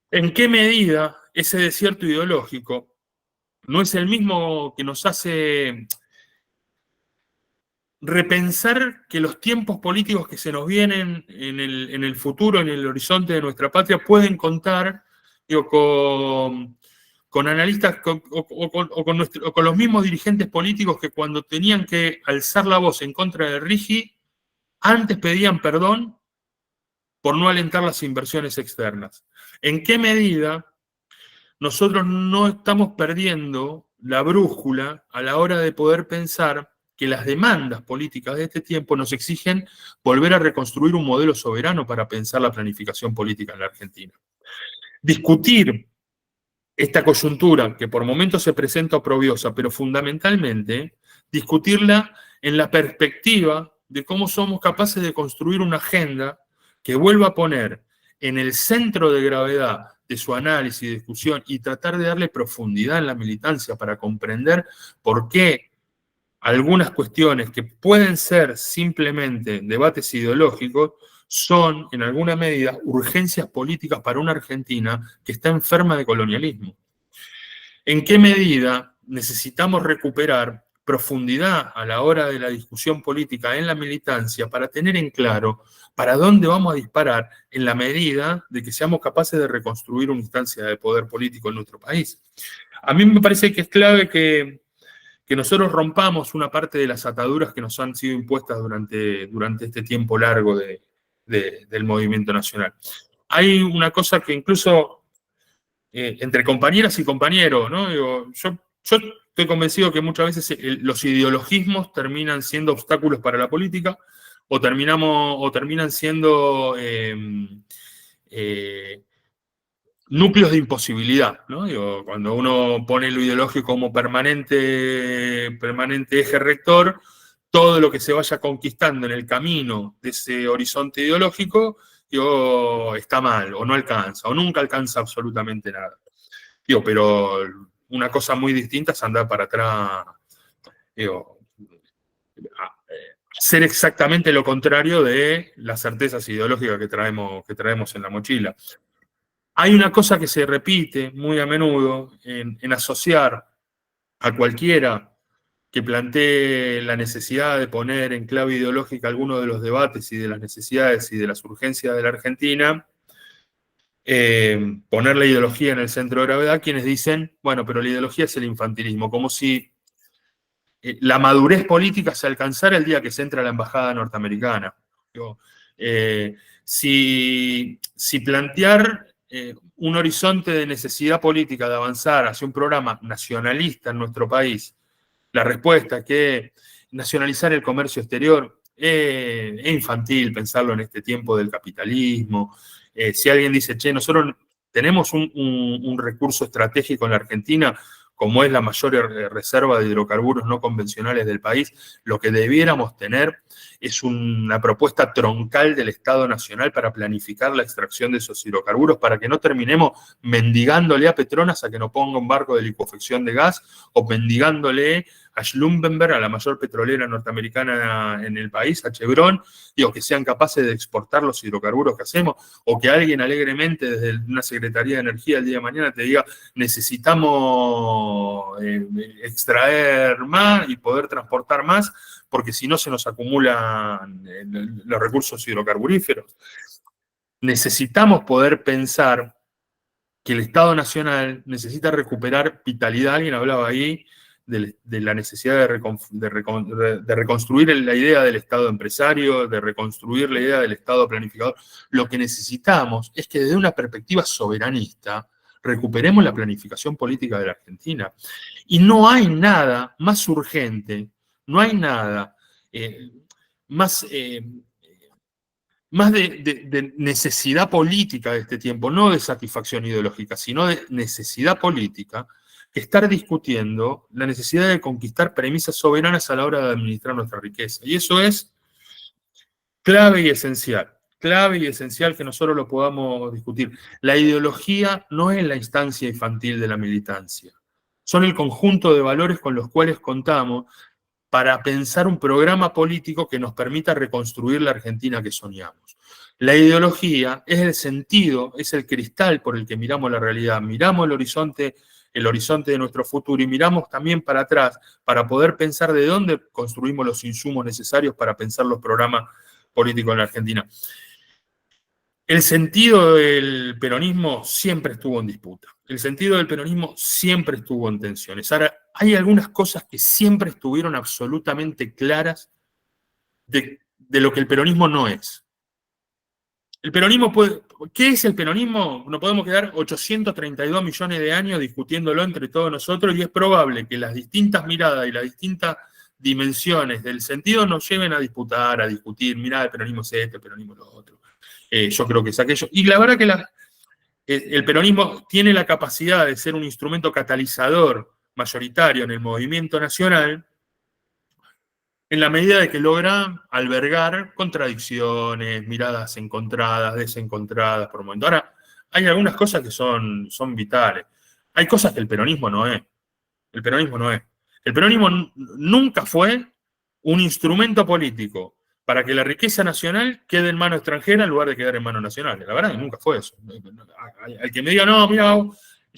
¿En qué medida ese desierto ideológico no es el mismo que nos hace repensar que los tiempos políticos que se nos vienen en el futuro, en el horizonte de nuestra patria, pueden contar con analistas o con los mismos dirigentes políticos que cuando tenían que alzar la voz en contra de Rigi, antes pedían perdón por no alentar las inversiones externas? ¿En qué medida nosotros no estamos perdiendo la brújula a la hora de poder pensar que las demandas políticas de este tiempo nos exigen volver a reconstruir un modelo soberano para pensar la planificación política en la Argentina? Discutir esta coyuntura, que por momentos se presenta oprobiosa, pero fundamentalmente discutirla en la perspectiva de cómo somos capaces de construir una agenda que vuelva a poner en el centro de gravedad de su análisis y discusión y tratar de darle profundidad en la militancia para comprender por qué algunas cuestiones que pueden ser simplemente debates ideológicos son, en alguna medida, urgencias políticas para una Argentina que está enferma de colonialismo. ¿En qué medida necesitamos recuperar profundidad a la hora de la discusión política en la militancia para tener en claro para dónde vamos a disparar en la medida de que seamos capaces de reconstruir una instancia de poder político en nuestro país? A mí me parece que es clave que nosotros rompamos una parte de las ataduras que nos han sido impuestas durante este tiempo largo del movimiento nacional. Hay una cosa que incluso entre compañeras y compañeros, ¿no? Digo, yo estoy convencido que muchas veces los ideologismos terminan siendo obstáculos para la política o terminan siendo núcleos de imposibilidad, ¿no? Digo, cuando uno pone lo ideológico como permanente eje rector, todo lo que se vaya conquistando en el camino de ese horizonte ideológico, digo, está mal, o no alcanza, o nunca alcanza absolutamente nada. Digo, pero una cosa muy distinta es andar para atrás, digo, hacer exactamente lo contrario de las certezas ideológicas que traemos en la mochila. Hay una cosa que se repite muy a menudo en asociar a cualquiera que plantee la necesidad de poner en clave ideológica algunos de los debates y de las necesidades y de las urgencias de la Argentina, poner la ideología en el centro de gravedad, quienes dicen, bueno, pero la ideología es el infantilismo, como si la madurez política se alcanzara el día que se entra a la embajada norteamericana. Digo, si plantear un horizonte de necesidad política de avanzar hacia un programa nacionalista en nuestro país, la respuesta es que nacionalizar el comercio exterior es infantil pensarlo en este tiempo del capitalismo. Si alguien dice, che, nosotros tenemos un recurso estratégico en la Argentina, como es la mayor reserva de hidrocarburos no convencionales del país, lo que debiéramos tener es una propuesta troncal del Estado Nacional para planificar la extracción de esos hidrocarburos, para que no terminemos mendigándole a Petronas a que nos ponga un barco de licuefacción de gas, o mendigándole a Schlumberger, a la mayor petrolera norteamericana en el país, a Chevron, digo, que sean capaces de exportar los hidrocarburos que hacemos, o que alguien alegremente desde una Secretaría de Energía el día de mañana te diga, necesitamos extraer más y poder transportar más, porque si no se nos acumulan los recursos hidrocarburíferos. Necesitamos poder pensar que el Estado Nacional necesita recuperar vitalidad. Alguien hablaba ahí de la necesidad de reconstruir la idea del Estado empresario, de reconstruir la idea del Estado planificador. Lo que necesitamos es que desde una perspectiva soberanista recuperemos la planificación política de la Argentina. Y no hay nada más urgente, no hay nada más de necesidad política de este tiempo, no de satisfacción ideológica, sino de necesidad política, que estar discutiendo la necesidad de conquistar premisas soberanas a la hora de administrar nuestra riqueza. Y eso es clave y esencial que nosotros lo podamos discutir. La ideología no es la instancia infantil de la militancia, son el conjunto de valores con los cuales contamos para pensar un programa político que nos permita reconstruir la Argentina que soñamos. La ideología es el sentido, es el cristal por el que miramos la realidad, miramos el horizonte de nuestro futuro y miramos también para atrás para poder pensar de dónde construimos los insumos necesarios para pensar los programas políticos en la Argentina. El sentido del peronismo siempre estuvo en disputa. El sentido del peronismo siempre estuvo en tensiones. Ahora, hay algunas cosas que siempre estuvieron absolutamente claras de lo que el peronismo no es. El peronismo ¿qué es el peronismo? Nos podemos quedar 832 millones de años discutiéndolo entre todos nosotros y es probable que las distintas miradas y las distintas dimensiones del sentido nos lleven a disputar, a discutir, mirá, el peronismo es este, el peronismo es lo otro. Yo creo que es aquello. Y la verdad que el peronismo tiene la capacidad de ser un instrumento catalizador mayoritario en el movimiento nacional en la medida de que logra albergar contradicciones, miradas encontradas, desencontradas por momentos. Ahora, hay algunas cosas que son vitales. Hay cosas que el peronismo no es. El peronismo no es. El peronismo nunca fue un instrumento político para que la riqueza nacional quede en mano extranjera en lugar de quedar en mano nacional. La verdad que nunca fue eso. Al que me diga, no, mira,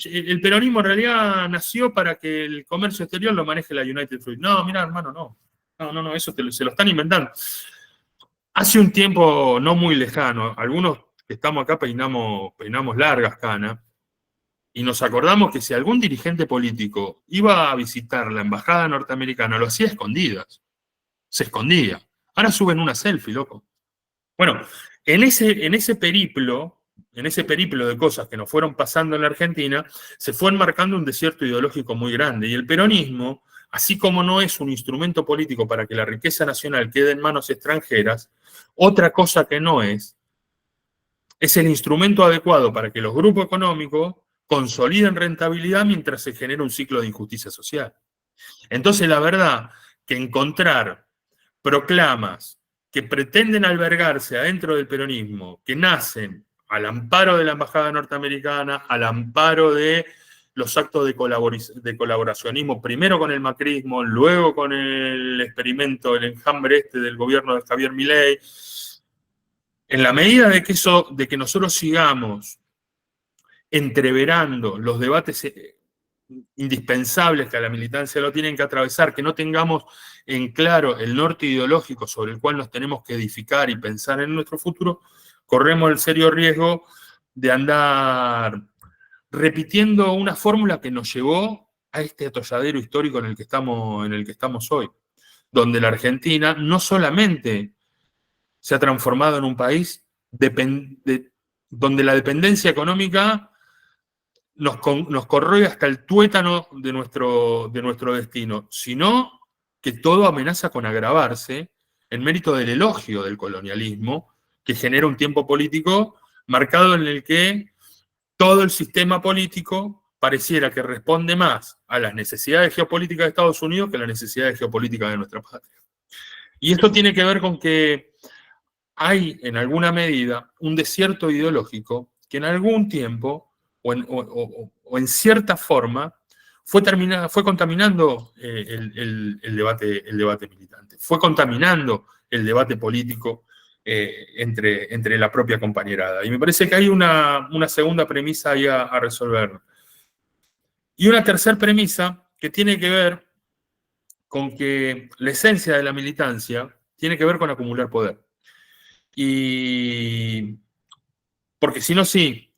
el peronismo en realidad nació para que el comercio exterior lo maneje la United Fruit. No, mira, hermano, no. No, eso se lo están inventando. Hace un tiempo no muy lejano, algunos que estamos acá peinamos largas canas, y nos acordamos que si algún dirigente político iba a visitar la embajada norteamericana, lo hacía a escondidas. Se escondía. Ahora suben una selfie, loco. Bueno, en ese periplo de cosas que nos fueron pasando en la Argentina, se fue enmarcando un desierto ideológico muy grande. Y el peronismo, así como no es un instrumento político para que la riqueza nacional quede en manos extranjeras, otra cosa que no es el instrumento adecuado para que los grupos económicos consoliden rentabilidad mientras se genera un ciclo de injusticia social. Entonces, la verdad que encontrar proclamas que pretenden albergarse adentro del peronismo, que nacen al amparo de la embajada norteamericana, al amparo de los actos de colaboracionismo, primero con el macrismo, luego con el experimento, el enjambre del gobierno de Javier Milei. En la medida de que nosotros sigamos entreverando los debates indispensables que a la militancia lo tienen que atravesar, que no tengamos en claro el norte ideológico sobre el cual nos tenemos que edificar y pensar en nuestro futuro, corremos el serio riesgo de andar repitiendo una fórmula que nos llevó a este atolladero histórico en el que estamos hoy, donde la Argentina no solamente se ha transformado en un país donde la dependencia económica nos corroe hasta el tuétano de nuestro destino, sino que todo amenaza con agravarse en mérito del elogio del colonialismo, que genera un tiempo político marcado en el que todo el sistema político pareciera que responde más a las necesidades geopolíticas de Estados Unidos que a las necesidades geopolíticas de nuestra patria. Y esto tiene que ver con que hay, en alguna medida, un desierto ideológico que en algún tiempo o en cierta forma fue contaminando el debate militante, fue contaminando el debate político entre la propia compañerada. Y me parece que hay una segunda premisa ahí a resolver. Y una tercera premisa que tiene que ver con que la esencia de la militancia tiene que ver con acumular poder. Y porque si no, sí,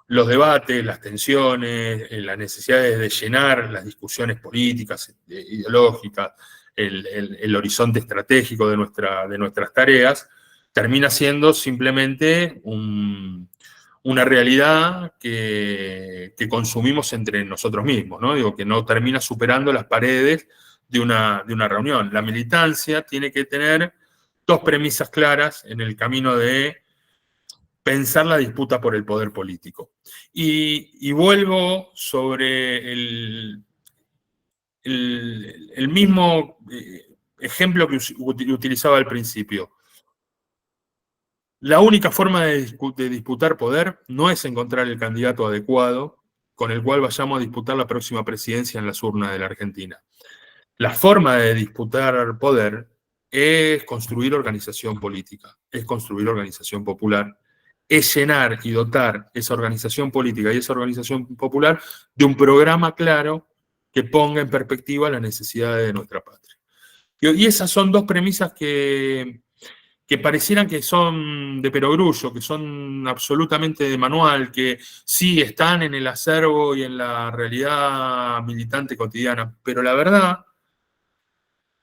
los debates, las tensiones, las necesidades de llenar las discusiones políticas, ideológicas, el horizonte estratégico de nuestras tareas, termina siendo simplemente una realidad que consumimos entre nosotros mismos, ¿no? Digo, que no termina superando las paredes de una reunión. La militancia tiene que tener dos premisas claras en el camino de pensar la disputa por el poder político. Y vuelvo sobre el mismo ejemplo que utilizaba al principio. La única forma de disputar poder no es encontrar el candidato adecuado con el cual vayamos a disputar la próxima presidencia en las urnas de la Argentina. La forma de disputar poder es construir organización política, es construir organización popular, es llenar y dotar esa organización política y esa organización popular de un programa claro que ponga en perspectiva las necesidades de nuestra patria. Y esas son dos premisas que parecieran que son de perogrullo, que son absolutamente de manual, que sí están en el acervo y en la realidad militante cotidiana, pero la verdad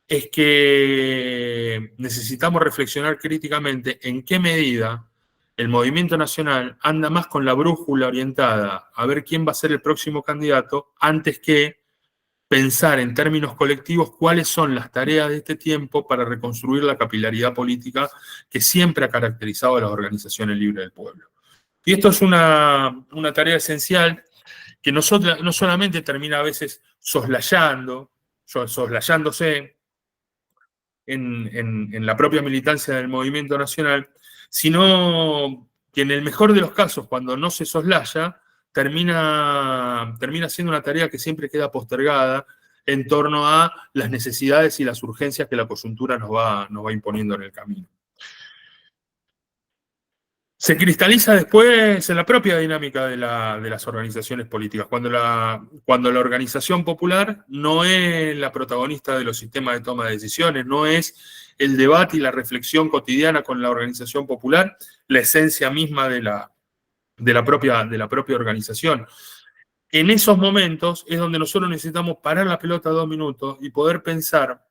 es que necesitamos reflexionar críticamente en qué medida el movimiento nacional anda más con la brújula orientada a ver quién va a ser el próximo candidato, antes que pensar en términos colectivos cuáles son las tareas de este tiempo para reconstruir la capilaridad política que siempre ha caracterizado a las organizaciones libres del pueblo. Y esto es una tarea esencial que no solamente termina a veces soslayándose en la propia militancia del movimiento nacional, sino que en el mejor de los casos, cuando no se soslaya, termina siendo una tarea que siempre queda postergada en torno a las necesidades y las urgencias que la coyuntura nos va imponiendo en el camino. Se cristaliza después en la propia dinámica de las organizaciones políticas, cuando la organización popular no es la protagonista de los sistemas de toma de decisiones, no es el debate y la reflexión cotidiana con la organización popular, la esencia misma de la propia organización. En esos momentos es donde nosotros necesitamos parar la pelota 2 minutos y poder pensar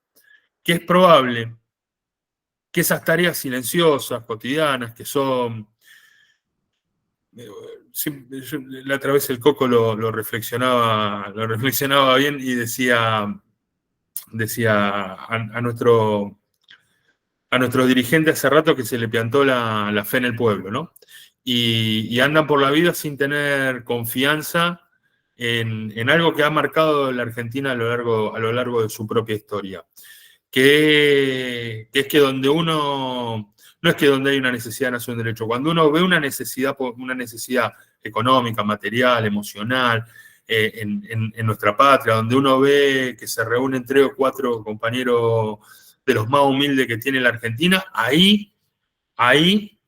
que es probable que esas tareas silenciosas, cotidianas, que son... La otra vez el Coco lo reflexionaba bien y decía a nuestro dirigente hace rato que se le plantó la fe en el pueblo, ¿no? Y andan por la vida sin tener confianza en algo que ha marcado la Argentina a lo largo de su propia historia, que es que donde uno, no es que donde hay una necesidad nace un derecho, cuando uno ve una necesidad económica, material, emocional, en nuestra patria, donde uno ve que se reúnen 3 o 4 compañeros de los más humildes que tiene la Argentina, ahí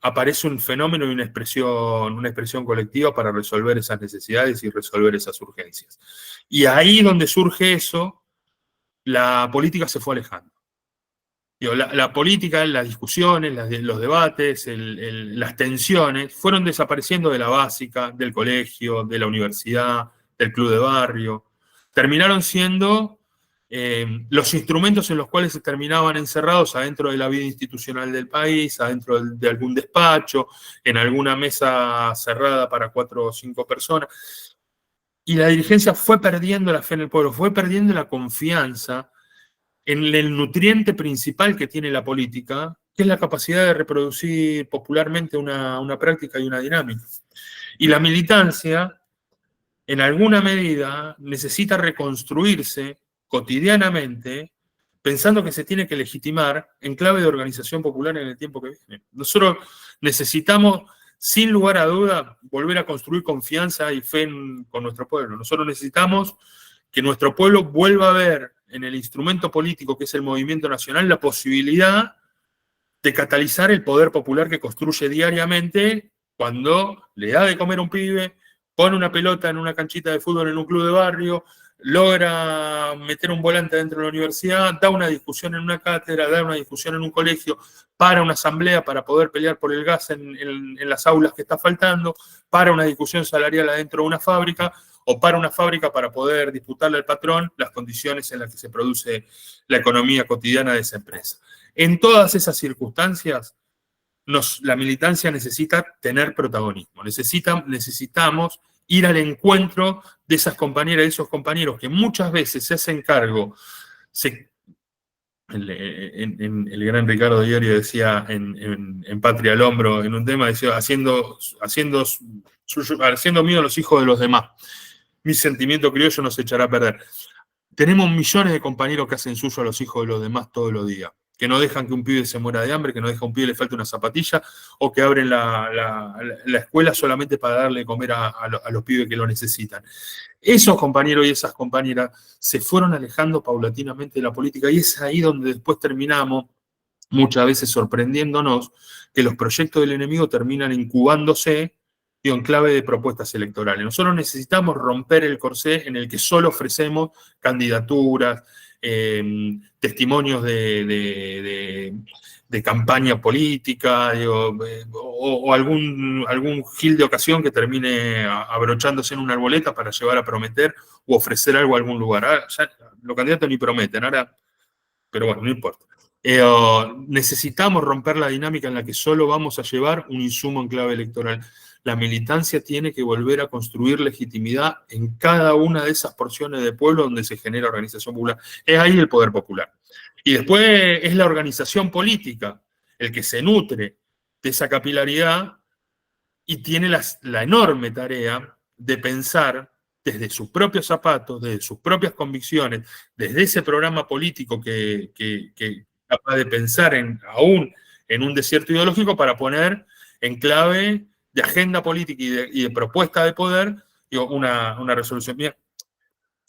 aparece un fenómeno y una expresión colectiva para resolver esas necesidades y resolver esas urgencias. Y ahí donde surge eso, la política se fue alejando. La política, las discusiones, los debates, las tensiones fueron desapareciendo de la básica, del colegio, de la universidad, del club de barrio. Terminaron siendo los instrumentos en los cuales se terminaban encerrados adentro de la vida institucional del país, adentro de algún despacho, en alguna mesa cerrada para 4 o 5 personas. Y la dirigencia fue perdiendo la fe en el pueblo, fue perdiendo la confianza en el nutriente principal que tiene la política, que es la capacidad de reproducir popularmente una práctica y una dinámica. Y la militancia, en alguna medida, necesita reconstruirse cotidianamente, pensando que se tiene que legitimar en clave de organización popular en el tiempo que viene. Nosotros necesitamos, sin lugar a duda, volver a construir confianza y fe con nuestro pueblo. Nosotros necesitamos que nuestro pueblo vuelva a ver en el instrumento político que es el movimiento nacional la posibilidad de catalizar el poder popular que construye diariamente cuando le da de comer a un pibe, pone una pelota en una canchita de fútbol en un club de barrio, logra meter un volante dentro de la universidad, da una discusión en una cátedra, da una discusión en un colegio, para una asamblea para poder pelear por el gas en las aulas que está faltando, para una discusión salarial adentro de una fábrica, o para una fábrica para poder disputarle al patrón las condiciones en las que se produce la economía cotidiana de esa empresa. En todas esas circunstancias, la militancia necesita tener protagonismo, necesitamos ir al encuentro de esas compañeras y esos compañeros que muchas veces se hacen cargo. El gran Ricardo Iorio decía en Patria al Hombro, en un tema, decía, haciendo mío los hijos de los demás. Mi sentimiento criollo no se echará a perder. Tenemos millones de compañeros que hacen suyo a los hijos de los demás todos los días, que no dejan que un pibe se muera de hambre, que no dejan que un pibe le falte una zapatilla, o que abren la escuela solamente para darle de comer a los pibes que lo necesitan. Esos compañeros y esas compañeras se fueron alejando paulatinamente de la política, y es ahí donde después terminamos, muchas veces sorprendiéndonos, que los proyectos del enemigo terminan incubándose en clave de propuestas electorales. Nosotros necesitamos romper el corsé en el que solo ofrecemos candidaturas, testimonios de campaña política, o algún gil de ocasión que termine abrochándose en una arboleta para llevar a prometer o ofrecer algo a algún lugar. Ya los candidatos ni prometen, ahora, pero bueno, no importa. Necesitamos romper la dinámica en la que solo vamos a llevar un insumo en clave electoral. La militancia tiene que volver a construir legitimidad en cada una de esas porciones de pueblo donde se genera organización popular. Es ahí el poder popular. Y después es la organización política el que se nutre de esa capilaridad y tiene la enorme tarea de pensar desde sus propios zapatos, desde sus propias convicciones, desde ese programa político que capaz de pensar aún en un desierto ideológico para poner en clave de agenda política y de propuesta de poder una resolución. Bien,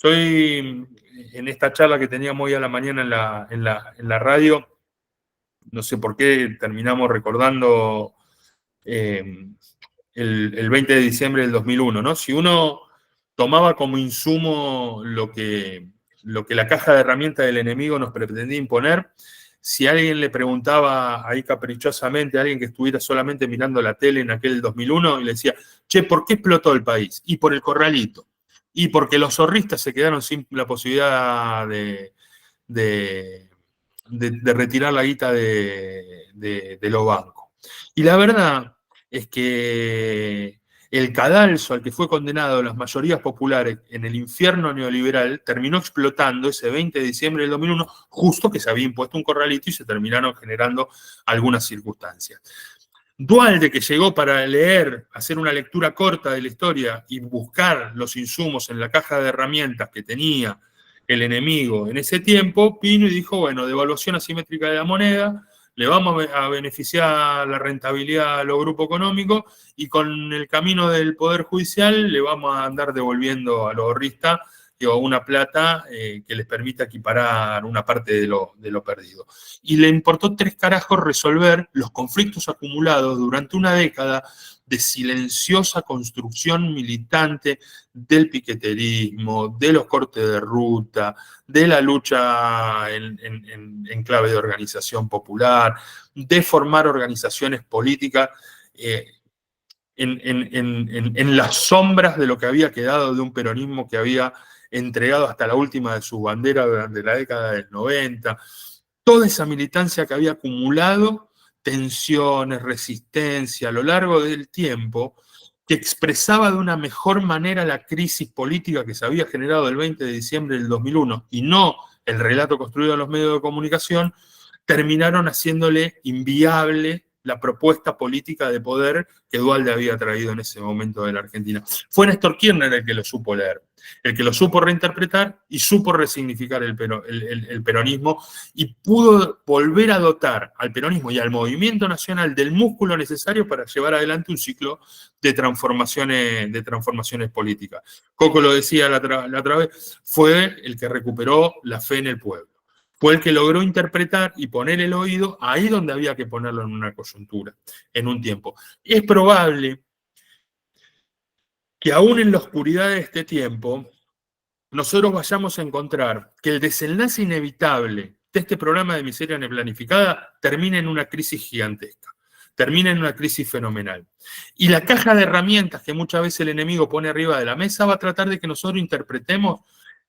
En esta charla que teníamos hoy a la mañana en la radio, no sé por qué terminamos recordando el 20 de diciembre del 2001, ¿no? Si uno tomaba como insumo lo que la caja de herramientas del enemigo nos pretendía imponer, si alguien le preguntaba ahí caprichosamente a alguien que estuviera solamente mirando la tele en aquel 2001 y le decía, che, ¿por qué explotó el país? Y por el corralito. Y porque los zorristas se quedaron sin la posibilidad de retirar la guita de los bancos. Y la verdad es que el cadalso al que fue condenado las mayorías populares en el infierno neoliberal terminó explotando ese 20 de diciembre del 2001, justo que se había impuesto un corralito y se terminaron generando algunas circunstancias. Duhalde, que llegó para leer, hacer una lectura corta de la historia y buscar los insumos en la caja de herramientas que tenía el enemigo en ese tiempo, vino y dijo, bueno, devaluación asimétrica de la moneda, le vamos a beneficiar la rentabilidad a los grupos económicos y con el camino del Poder Judicial le vamos a andar devolviendo a los ahorristas una plata que les permita equiparar una parte de lo perdido. Y le importó 3 carajos resolver los conflictos acumulados durante una década de silenciosa construcción militante del piqueterismo, de los cortes de ruta, de la lucha en clave de organización popular, de formar organizaciones políticas en las sombras de lo que había quedado de un peronismo que había entregado hasta la última de sus banderas durante la década del 90. Toda esa militancia que había acumulado tensiones, resistencia a lo largo del tiempo, que expresaba de una mejor manera la crisis política que se había generado el 20 de diciembre del 2001 y no el relato construido en los medios de comunicación, terminaron haciéndole inviable la propuesta política de poder que Duhalde había traído en ese momento de la Argentina. Fue Néstor Kirchner el que lo supo leer, el que lo supo reinterpretar y supo resignificar el peronismo y pudo volver a dotar al peronismo y al movimiento nacional del músculo necesario para llevar adelante un ciclo de transformaciones políticas. Coco lo decía la otra vez, fue el que recuperó la fe en el pueblo. Fue el que logró interpretar y poner el oído ahí donde había que ponerlo en una coyuntura, en un tiempo. Es probable que aún en la oscuridad de este tiempo, nosotros vayamos a encontrar que el desenlace inevitable de este programa de miseria planificada termine en una crisis gigantesca, termine en una crisis fenomenal. Y la caja de herramientas que muchas veces el enemigo pone arriba de la mesa va a tratar de que nosotros interpretemos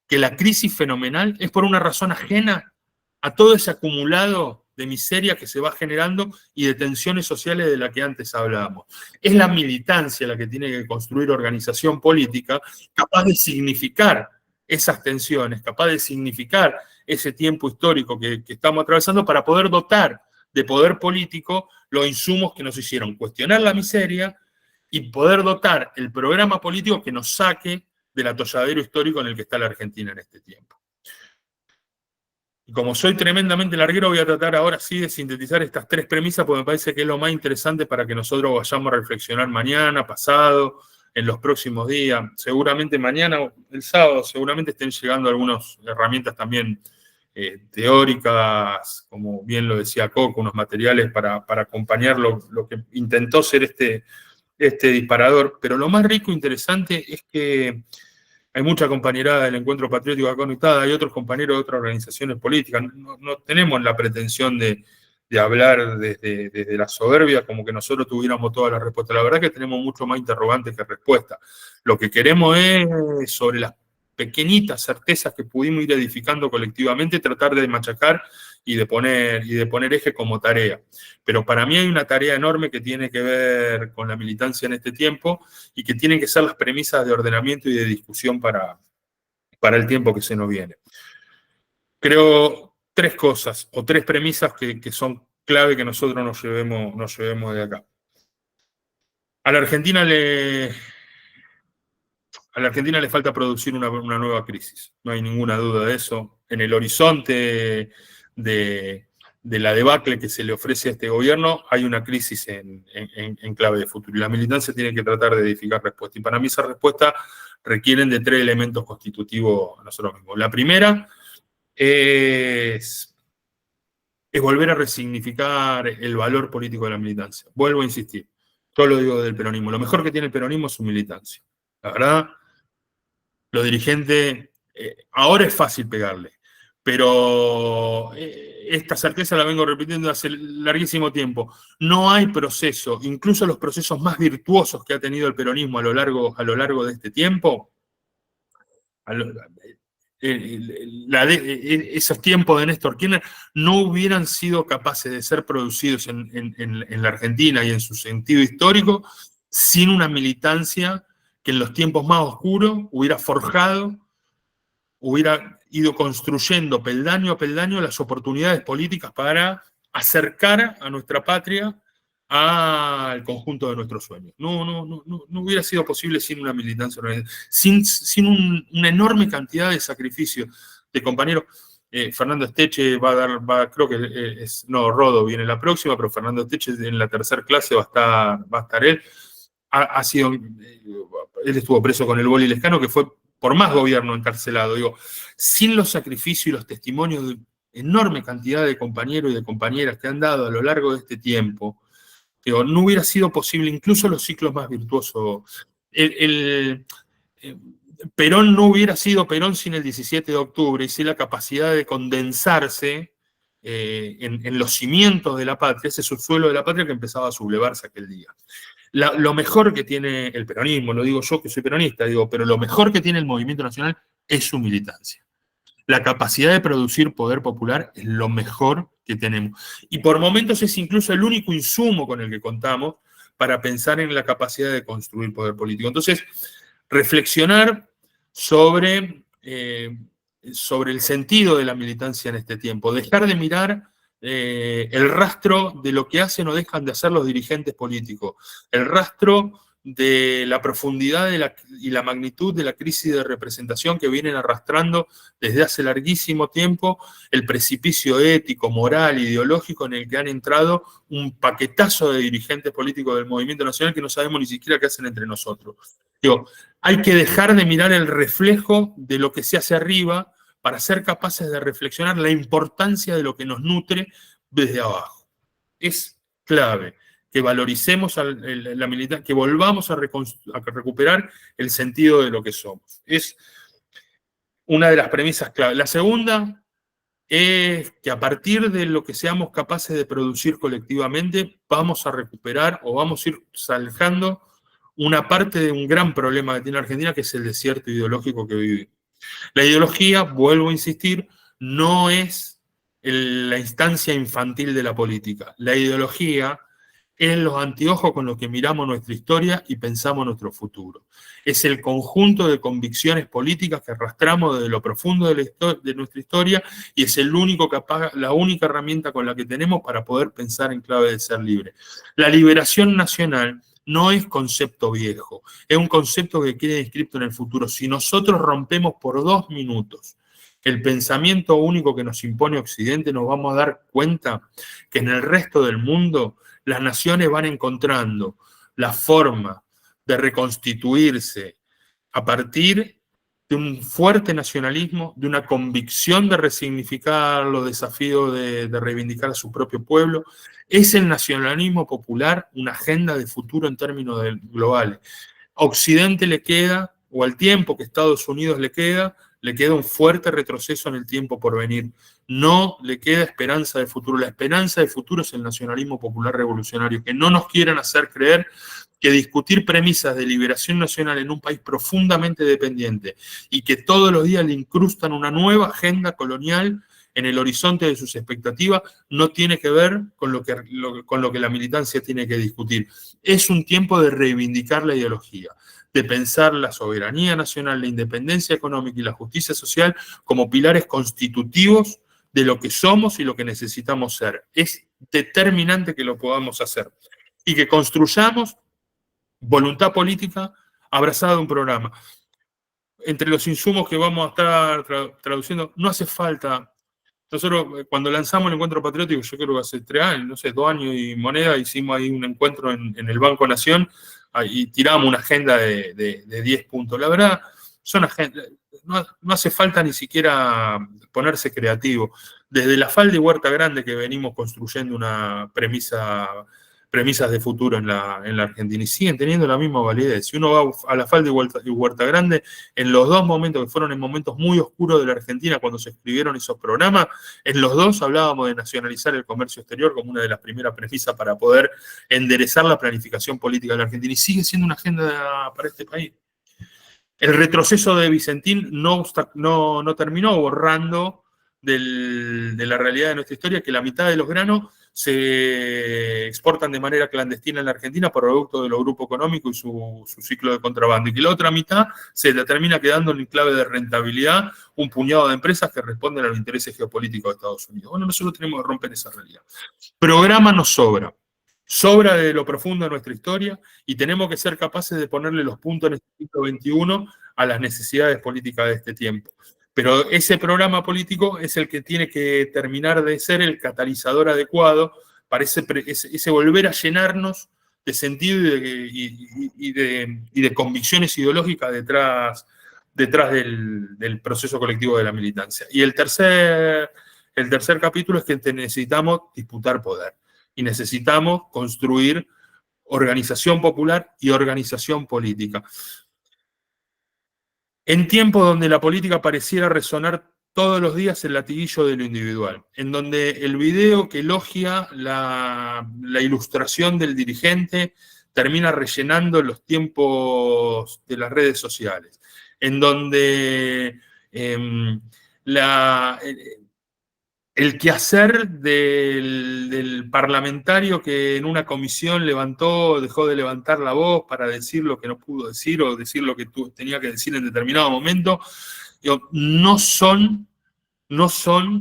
que la crisis fenomenal es por una razón ajena a todo ese acumulado de miseria que se va generando y de tensiones sociales de la que antes hablábamos. Es la militancia la que tiene que construir organización política capaz de significar esas tensiones, capaz de significar ese tiempo histórico que estamos atravesando para poder dotar de poder político los insumos que nos hicieron cuestionar la miseria y poder dotar el programa político que nos saque del atolladero histórico en el que está la Argentina en este tiempo. Y como soy tremendamente larguero, voy a tratar ahora sí de sintetizar estas 3 premisas, porque me parece que es lo más interesante para que nosotros vayamos a reflexionar mañana, pasado, en los próximos días. Seguramente mañana, el sábado, seguramente estén llegando algunas herramientas también teóricas, como bien lo decía Coco, unos materiales para acompañar lo que intentó ser este disparador. Pero lo más rico e interesante es que hay mucha compañerada del Encuentro Patriótico acá conectada, hay otros compañeros de otras organizaciones políticas. No tenemos la pretensión de hablar desde la soberbia como que nosotros tuviéramos todas las respuestas. La verdad que tenemos mucho más interrogantes que respuestas. Lo que queremos es, sobre las pequeñitas certezas que pudimos ir edificando colectivamente, tratar de machacar y de poner eje como tarea. Pero para mí hay una tarea enorme que tiene que ver con la militancia en este tiempo y que tienen que ser las premisas de ordenamiento y de discusión para el tiempo que se nos viene. Creo 3 cosas o 3 premisas que son clave que nosotros nos llevemos de acá. A la Argentina le falta producir una nueva crisis, no hay ninguna duda de eso. En el horizonte de de la debacle que se le ofrece a este gobierno, hay una crisis en clave de futuro. Y la militancia tiene que tratar de edificar respuestas. Y para mí esa respuesta requieren de 3 elementos constitutivos a nosotros mismos. La primera es volver a resignificar el valor político de la militancia. Vuelvo a insistir, yo lo digo del peronismo, lo mejor que tiene el peronismo es su militancia. La verdad, los dirigentes, ahora es fácil pegarle, pero esta certeza la vengo repitiendo hace larguísimo tiempo. No hay proceso, incluso los procesos más virtuosos que ha tenido el peronismo a lo largo de este tiempo, esos tiempos de Néstor Kirchner no hubieran sido capaces de ser producidos en la Argentina y en su sentido histórico sin una militancia que en los tiempos más oscuros hubiera forjado, hubiera ido construyendo peldaño a peldaño las oportunidades políticas para acercar a nuestra patria al conjunto de nuestros sueños. No hubiera sido posible sin una militancia organizada, sin una enorme cantidad de sacrificios de compañeros. Fernando Esteche creo que Rodo viene la próxima, pero Fernando Esteche en la tercera clase va a estar él. Él estuvo preso con el Boli Lescano, que fue por más gobierno encarcelado. Digo, sin los sacrificios y los testimonios de enorme cantidad de compañeros y de compañeras que han dado a lo largo de este tiempo, digo, no hubiera sido posible incluso los ciclos más virtuosos. Perón no hubiera sido Perón sin el 17 de octubre y sin la capacidad de condensarse en los cimientos de la patria, ese subsuelo de la patria que empezaba a sublevarse aquel día. Lo mejor que tiene el peronismo, lo digo yo que soy peronista, pero lo mejor que tiene el movimiento nacional es su militancia. La capacidad de producir poder popular es lo mejor que tenemos. Y por momentos es incluso el único insumo con el que contamos para pensar en la capacidad de construir poder político. Entonces, reflexionar sobre el sentido de la militancia en este tiempo, dejar de mirar el rastro de lo que hacen o dejan de hacer los dirigentes políticos, el rastro de la profundidad y la magnitud de la crisis de representación que vienen arrastrando desde hace larguísimo tiempo, el precipicio ético, moral, ideológico en el que han entrado un paquetazo de dirigentes políticos del movimiento nacional que no sabemos ni siquiera qué hacen entre nosotros. Hay que dejar de mirar el reflejo de lo que se hace arriba para ser capaces de reflexionar la importancia de lo que nos nutre desde abajo. Es clave que valoricemos la militancia, que volvamos a recuperar el sentido de lo que somos. Es una de las premisas clave. La segunda es que a partir de lo que seamos capaces de producir colectivamente, vamos a recuperar o vamos a ir zanjando una parte de un gran problema que tiene Argentina, que es el desierto ideológico que vive. La ideología, vuelvo a insistir, no es la instancia infantil de la política. La ideología es los anteojos con los que miramos nuestra historia y pensamos nuestro futuro. Es el conjunto de convicciones políticas que arrastramos desde lo profundo de nuestra historia y es la única herramienta con la que tenemos para poder pensar en clave de ser libre. La liberación nacional no es concepto viejo, es un concepto que queda inscrito en el futuro. Si nosotros rompemos por 2 minutos el pensamiento único que nos impone Occidente, nos vamos a dar cuenta que en el resto del mundo las naciones van encontrando la forma de reconstituirse a partir de un fuerte nacionalismo, de una convicción de resignificar los desafíos de reivindicar a su propio pueblo. Es el nacionalismo popular una agenda de futuro en términos globales. A Occidente le queda, o al tiempo que Estados Unidos le queda un fuerte retroceso en el tiempo por venir. No le queda esperanza de futuro. La esperanza de futuro es el nacionalismo popular revolucionario, que no nos quieran hacer creer que discutir premisas de liberación nacional en un país profundamente dependiente y que todos los días le incrustan una nueva agenda colonial en el horizonte de sus expectativas, no tiene que ver con lo que la militancia tiene que discutir. Es un tiempo de reivindicar la ideología, de pensar la soberanía nacional, la independencia económica y la justicia social como pilares constitutivos de lo que somos y lo que necesitamos ser. Es determinante que lo podamos hacer y que construyamos voluntad política abrazada a un programa. Entre los insumos que vamos a estar traduciendo, no hace falta Nosotros, cuando lanzamos el Encuentro Patriótico, yo creo que hace 3 años, no sé, 2 años y moneda, hicimos ahí un encuentro en el Banco Nación y tiramos una agenda de 10 puntos. La verdad, son agendas, no hace falta ni siquiera ponerse creativo. Desde la Falda y Huerta Grande que venimos construyendo una premisas de futuro en la Argentina y siguen teniendo la misma validez. Si uno va a la Falda y Huerta Grande, en los 2 momentos que fueron en momentos muy oscuros de la Argentina cuando se escribieron esos programas, en los 2 hablábamos de nacionalizar el comercio exterior como una de las primeras premisas para poder enderezar la planificación política de la Argentina y sigue siendo una agenda para este país. El retroceso de Vicentín no terminó borrando de la realidad de nuestra historia que la mitad de los granos se exportan de manera clandestina en la Argentina por producto de los grupos económicos y su ciclo de contrabando, y que la otra mitad se la termina quedando en clave de rentabilidad un puñado de empresas que responden a los intereses geopolíticos de Estados Unidos. Bueno, nosotros tenemos que romper esa realidad. Programa nos sobra. Sobra de lo profundo de nuestra historia y tenemos que ser capaces de ponerle los puntos en este siglo XXI a las necesidades políticas de este tiempo. Pero ese programa político es el que tiene que terminar de ser el catalizador adecuado para ese volver a llenarnos de sentido y de convicciones ideológicas detrás del proceso colectivo de la militancia. Y el tercer capítulo es que necesitamos disputar poder. Y necesitamos construir organización popular y organización política. En tiempos donde la política pareciera resonar todos los días el latiguillo de lo individual, en donde el video que elogia la ilustración del dirigente termina rellenando los tiempos de las redes sociales, en donde el quehacer del parlamentario que en una comisión dejó de levantar la voz para decir lo que no pudo decir o decir lo que tenía que decir en determinado momento, no son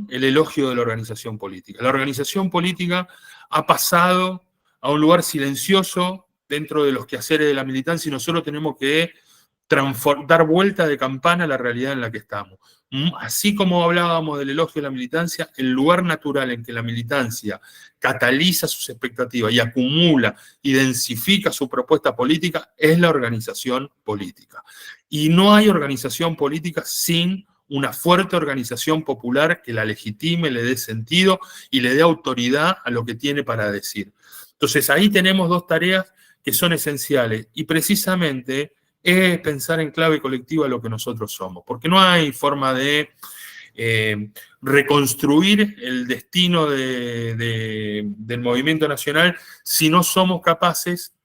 el elogio de la organización política. La organización política ha pasado a un lugar silencioso dentro de los quehaceres de la militancia y nosotros tenemos que dar vuelta de campana a la realidad en la que estamos. Así como hablábamos del elogio de la militancia, el lugar natural en que la militancia cataliza sus expectativas y acumula y densifica su propuesta política es la organización política. Y no hay organización política sin una fuerte organización popular que la legitime, le dé sentido y le dé autoridad a lo que tiene para decir. Entonces ahí tenemos 2 tareas que son esenciales y precisamente es pensar en clave colectiva lo que nosotros somos, porque no hay forma de reconstruir el destino del movimiento nacional si no somos capaces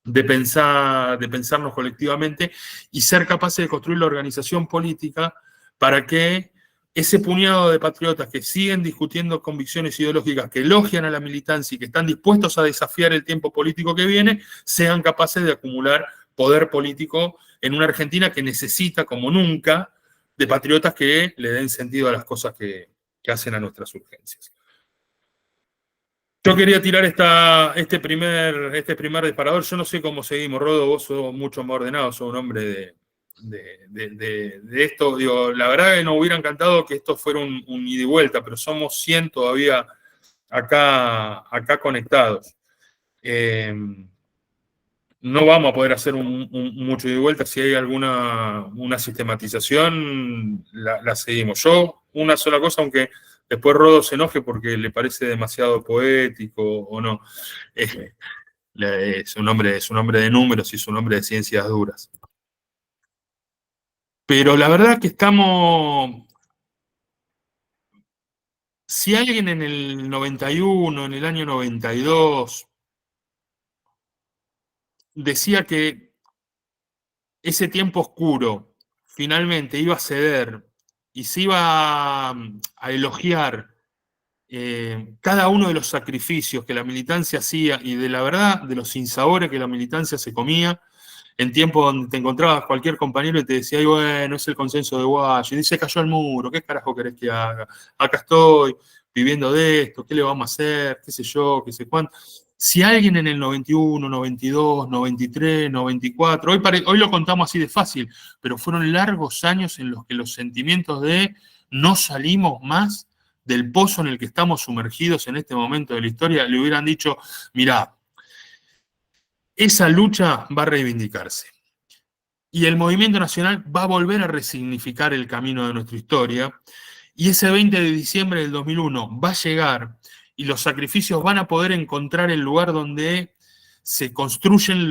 de pensarnos colectivamente y ser capaces de construir la organización política para que ese puñado de patriotas que siguen discutiendo convicciones ideológicas, que elogian a la militancia y que están dispuestos a desafiar el tiempo político que viene, sean capaces de acumular poder político en una Argentina que necesita, como nunca, de patriotas que le den sentido a las cosas que hacen a nuestras urgencias. Yo quería tirar este primer disparador. Yo no sé cómo seguimos, Rodo, vos sos mucho más ordenado, sos un hombre de esto. Digo, la verdad que nos hubiera encantado que esto fuera un ida y vuelta, pero somos 100 todavía acá conectados. No vamos a poder hacer mucho ida y vuelta. Si hay una sistematización, la seguimos. Yo, una sola cosa, aunque después Rodo se enoje porque le parece demasiado poético o no. Es un hombre de números y es un hombre de ciencias duras. Pero la verdad que estamos... Si alguien en el 91, en el año 92, decía que ese tiempo oscuro finalmente iba a ceder y se iba a elogiar cada uno de los sacrificios que la militancia hacía y de la verdad, de los sinsabores que la militancia se comía, en tiempos donde te encontrabas cualquier compañero y te decía, ay, bueno, es el consenso de Guayo, y dice, cayó el muro, ¿qué carajo querés que haga? Acá estoy viviendo de esto, ¿qué le vamos a hacer? ¿Qué sé yo? ¿Qué sé cuánto? Si alguien en el 91, 92, 93, 94, hoy lo contamos así de fácil, pero fueron largos años en los que los sentimientos de no salimos más del pozo en el que estamos sumergidos en este momento de la historia, le hubieran dicho, mirá, esa lucha va a reivindicarse. Y el movimiento nacional va a volver a resignificar el camino de nuestra historia. Y ese 20 de diciembre del 2001 va a llegar y los sacrificios van a poder encontrar el lugar donde se construyen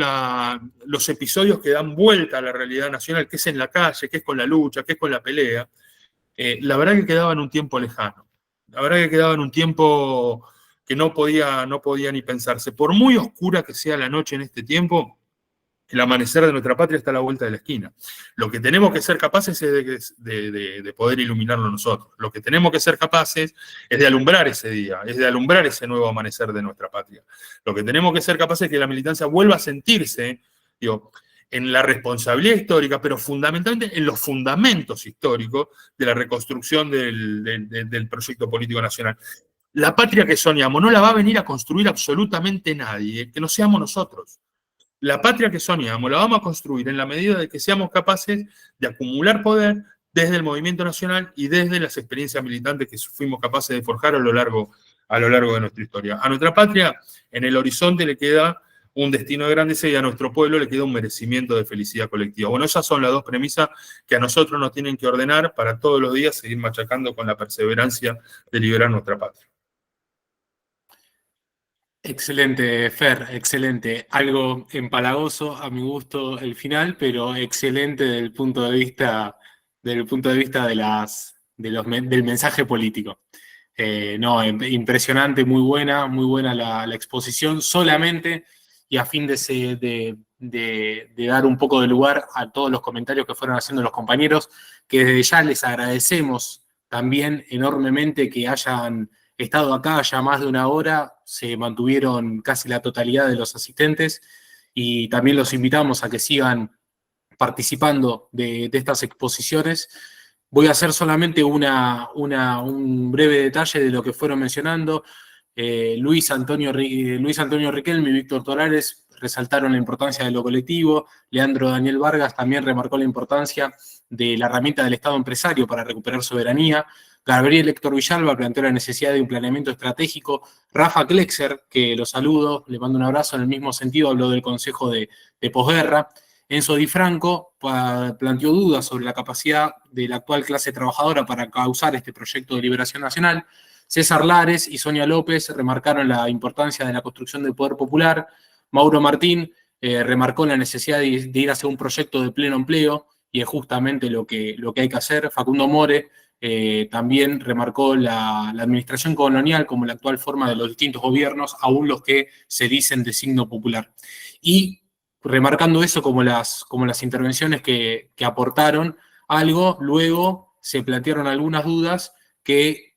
los episodios que dan vuelta a la realidad nacional, que es en la calle, que es con la lucha, que es con la pelea. La verdad que quedaba en un tiempo lejano. La verdad que quedaba en un tiempo que no podía ni pensarse. Por muy oscura que sea la noche en este tiempo, el amanecer de nuestra patria está a la vuelta de la esquina. Lo que tenemos que ser capaces es de poder iluminarlo nosotros. Lo que tenemos que ser capaces es de alumbrar ese día, es de alumbrar ese nuevo amanecer de nuestra patria. Lo que tenemos que ser capaces es que la militancia vuelva a sentirse, digo, en la responsabilidad histórica, pero fundamentalmente en los fundamentos históricos de la reconstrucción del proyecto político nacional. La patria que soñamos no la va a venir a construir absolutamente nadie, que no seamos nosotros. La patria que soñamos la vamos a construir en la medida de que seamos capaces de acumular poder desde el movimiento nacional y desde las experiencias militantes que fuimos capaces de forjar a lo largo de nuestra historia. A nuestra patria, en el horizonte le queda un destino de grandeza y a nuestro pueblo le queda un merecimiento de felicidad colectiva. Bueno, esas son las dos premisas que a nosotros nos tienen que ordenar para todos los días seguir machacando con la perseverancia de liberar nuestra patria. Excelente, Fer, excelente. Algo empalagoso a mi gusto el final, pero excelente desde el punto de vista, del mensaje político. No, impresionante, muy buena la exposición, solamente y a fin de dar un poco de lugar a todos los comentarios que fueron haciendo los compañeros, que desde ya les agradecemos también enormemente que hayan estado acá ya más de una hora, se mantuvieron casi la totalidad de los asistentes y también los invitamos a que sigan participando de estas exposiciones. Voy a hacer solamente un breve detalle de lo que fueron mencionando. Luis Antonio Riquelme y Víctor Torales resaltaron la importancia de lo colectivo. Leandro Daniel Vargas también remarcó la importancia de la herramienta del Estado empresario para recuperar soberanía. Gabriel Héctor Villalba planteó la necesidad de un planeamiento estratégico. Rafa Klexer, que lo saludo, le mando un abrazo en el mismo sentido, habló del Consejo de posguerra. Enzo Di Franco planteó dudas sobre la capacidad de la actual clase trabajadora para causar este proyecto de liberación nacional. César Lares y Sonia López remarcaron la importancia de la construcción del poder popular. Mauro Martín remarcó la necesidad de ir hacia un proyecto de pleno empleo, y es justamente lo que hay que hacer. Facundo More también remarcó la administración colonial como la actual forma de los distintos gobiernos, aún los que se dicen de signo popular. Y remarcando eso como las intervenciones que aportaron algo, luego se plantearon algunas dudas que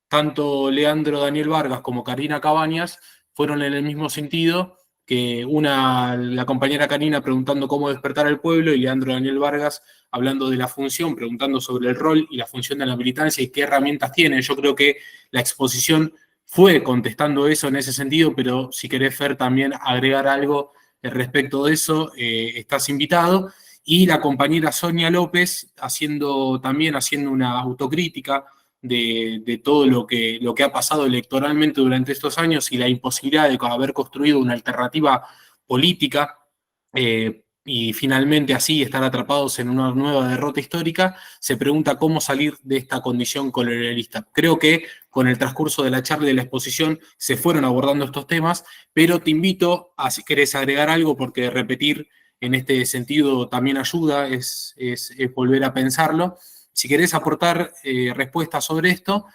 tanto Leandro Daniel Vargas como Karina Cabañas fueron en el mismo sentido, que la compañera Karina preguntando cómo despertar al pueblo y Leandro Daniel Vargas hablando de la función, preguntando sobre el rol y la función de la militancia y qué herramientas tienen. Yo creo que la exposición fue contestando eso en ese sentido, pero si querés, Fer, también agregar algo respecto de eso, estás invitado. Y la compañera Sonia López también haciendo una autocrítica de todo lo que ha pasado electoralmente durante estos años y la imposibilidad de haber construido una alternativa política y finalmente así estar atrapados en una nueva derrota histórica. Se pregunta cómo salir de esta condición colonialista. Creo que con el transcurso de la charla y de la exposición se fueron abordando estos temas, pero te invito a, si querés agregar algo, porque repetir en este sentido también ayuda, es volver a pensarlo. Si querés aportar respuestas sobre esto,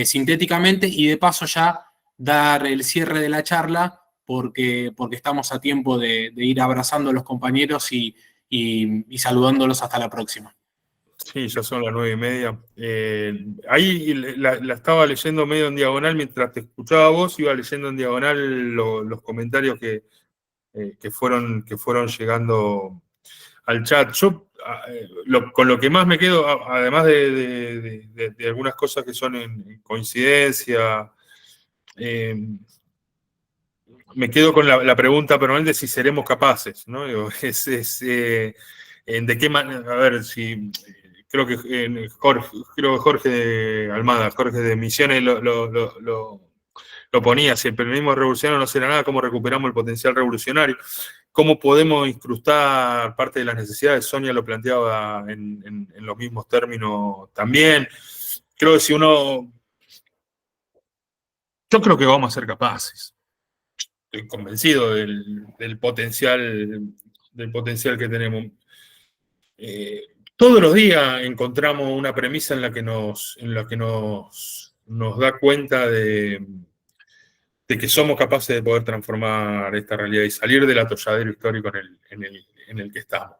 sintéticamente, y de paso ya dar el cierre de la charla, porque estamos a tiempo de ir abrazando a los compañeros y saludándolos hasta la próxima. Sí, ya son las 9:30. Ahí la estaba leyendo medio en diagonal mientras te escuchaba vos, iba leyendo en diagonal los comentarios que fueron llegando al chat. Yo, con lo que más me quedo, además de algunas cosas que son en coincidencia, me quedo con la pregunta permanente si seremos capaces, ¿no? Digo, de qué manera, a ver, si creo que Jorge de Almada, Jorge de Misiones lo ponía, si el peronismo revolucionario no será nada, ¿cómo recuperamos el potencial revolucionario? ¿Cómo podemos incrustar parte de las necesidades? Sonia lo planteaba en los mismos términos también. Creo que yo creo que vamos a ser capaces. Estoy convencido del potencial que tenemos. Todos los días encontramos una premisa en la que nos da cuenta de que somos capaces de poder transformar esta realidad y salir del atolladero histórico en el que estamos.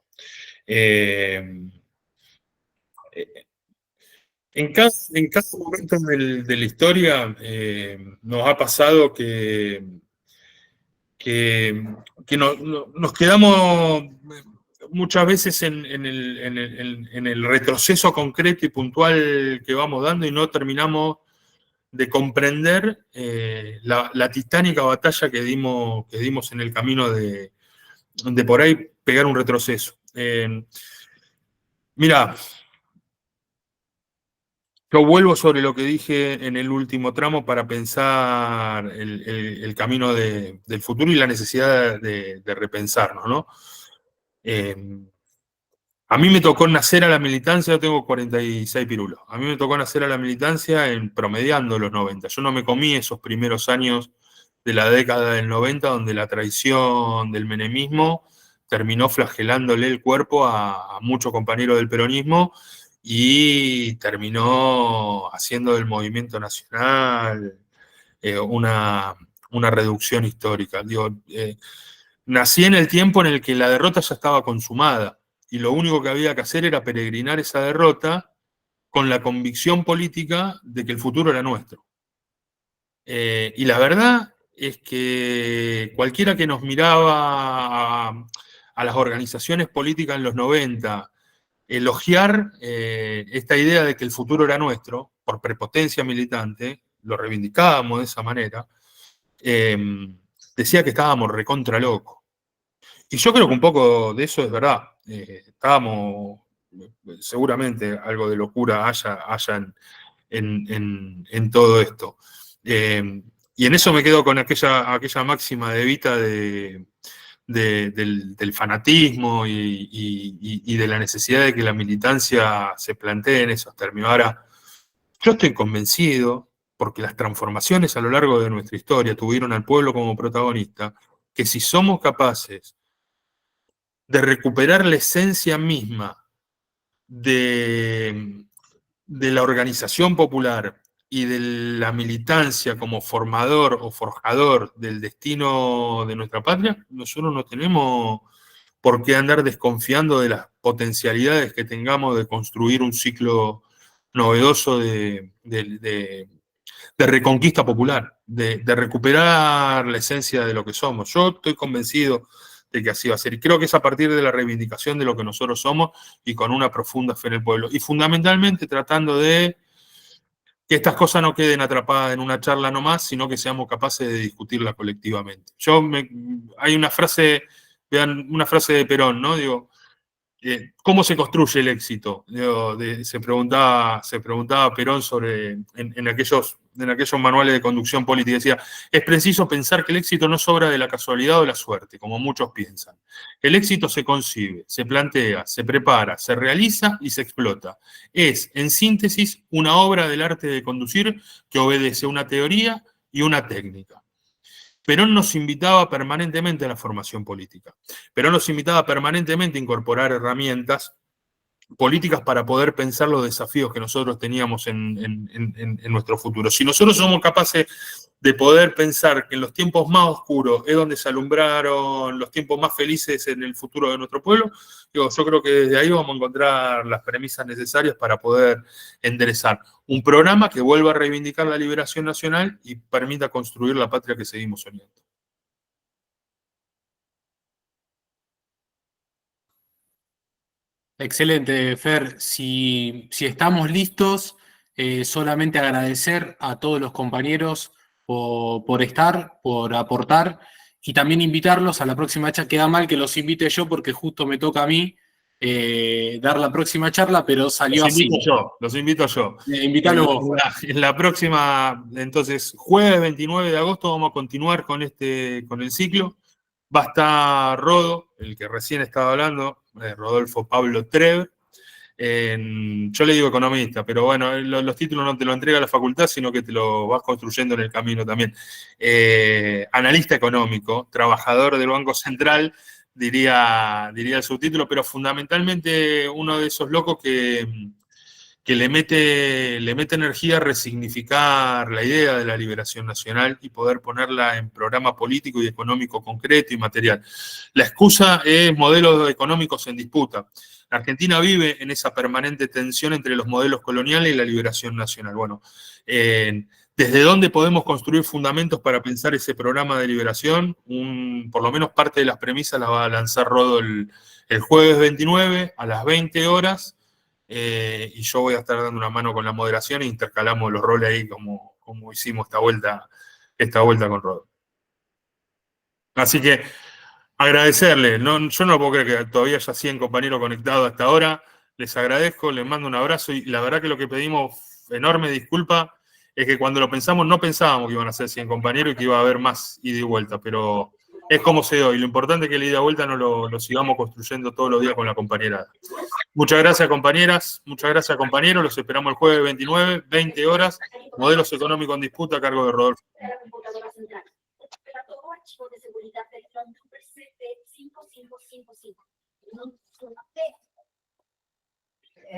En cada momento de la historia nos ha pasado que nos quedamos muchas veces en el retroceso concreto y puntual que vamos dando y no terminamos de comprender la titánica batalla que dimos en el camino de por ahí pegar un retroceso. Mira, yo vuelvo sobre lo que dije en el último tramo para pensar el camino del futuro y la necesidad de repensarnos, ¿no? A mí me tocó nacer a la militancia, yo tengo 46 pirulos, a mí me tocó nacer a la militancia promediando los 90. Yo no me comí esos primeros años de la década del 90 donde la traición del menemismo terminó flagelándole el cuerpo a muchos compañeros del peronismo y terminó haciendo del movimiento nacional una reducción histórica. Digo, nací en el tiempo en el que la derrota ya estaba consumada y lo único que había que hacer era peregrinar esa derrota con la convicción política de que el futuro era nuestro. Y la verdad es que cualquiera que nos miraba a las organizaciones políticas en los 90, elogiar esta idea de que el futuro era nuestro, por prepotencia militante, lo reivindicábamos de esa manera, decía que estábamos recontra locos. Y yo creo que un poco de eso es verdad. Estábamos, seguramente algo de locura haya en todo esto. Y en eso me quedo con aquella máxima de Evita del fanatismo y de la necesidad de que la militancia se plantee en esos términos. Ahora, yo estoy convencido, porque las transformaciones a lo largo de nuestra historia tuvieron al pueblo como protagonista, que si somos capaces de recuperar la esencia misma de la organización popular y de la militancia como formador o forjador del destino de nuestra patria, nosotros no tenemos por qué andar desconfiando de las potencialidades que tengamos de construir un ciclo novedoso de reconquista popular, de recuperar la esencia de lo que somos. Yo estoy convencido de que así va a ser. Y creo que es a partir de la reivindicación de lo que nosotros somos y con una profunda fe en el pueblo. Y fundamentalmente tratando de que estas cosas no queden atrapadas en una charla nomás, sino que seamos capaces de discutirla colectivamente. Hay una frase, vean, una frase de Perón, ¿no? Digo, ¿cómo se construye el éxito? Digo, se preguntaba Perón en aquellos manuales de conducción política. Decía, es preciso pensar que el éxito no es obra de la casualidad o de la suerte, como muchos piensan. El éxito se concibe, se plantea, se prepara, se realiza y se explota. Es, en síntesis, una obra del arte de conducir que obedece a una teoría y una técnica. Perón nos invitaba permanentemente a la formación política. Perón nos invitaba permanentemente a incorporar herramientas políticas para poder pensar los desafíos que nosotros teníamos en nuestro futuro. Si nosotros somos capaces de poder pensar que en los tiempos más oscuros es donde se alumbraron los tiempos más felices en el futuro de nuestro pueblo, yo creo que desde ahí vamos a encontrar las premisas necesarias para poder enderezar un programa que vuelva a reivindicar la liberación nacional y permita construir la patria que seguimos soñando. Excelente, Fer. Si estamos listos, solamente agradecer a todos los compañeros por estar, por aportar y también invitarlos a la próxima charla. Queda mal que los invite yo porque justo me toca a mí dar la próxima charla, pero salió así. Los invito yo. Invítalo vos. En la próxima, entonces, jueves 29 de agosto vamos a continuar con el ciclo. Va a estar Rodo, el que recién estaba hablando, Rodolfo Pablo Trev. Yo le digo economista, pero bueno, los títulos no te lo entrega la facultad, sino que te lo vas construyendo en el camino también. Analista económico, trabajador del Banco Central, diría el subtítulo, pero fundamentalmente uno de esos locos que le mete energía a resignificar la idea de la liberación nacional y poder ponerla en programa político y económico concreto y material. La excusa es modelos económicos en disputa. La Argentina vive en esa permanente tensión entre los modelos coloniales y la liberación nacional. Bueno, ¿desde dónde podemos construir fundamentos para pensar ese programa de liberación? Por lo menos parte de las premisas las va a lanzar Rodo el jueves 29 a las 20 horas. Y yo voy a estar dando una mano con la moderación e intercalamos los roles ahí como hicimos esta vuelta con Rodo. Así que agradecerle, yo no puedo creer que todavía haya 100 compañeros conectados hasta ahora. Les agradezco, les mando un abrazo y la verdad que lo que pedimos, enorme disculpa, es que cuando lo pensamos no pensábamos que iban a ser 100 compañeros y que iba a haber más ida y vuelta, pero es como se dio y lo importante es que la ida y vuelta no lo sigamos construyendo todos los días con la compañerada. Muchas gracias compañeras, muchas gracias compañeros, los esperamos el jueves 29, 20 horas, modelos económicos en disputa a cargo de Rodolfo. Archivo de seguridad del plan 55555.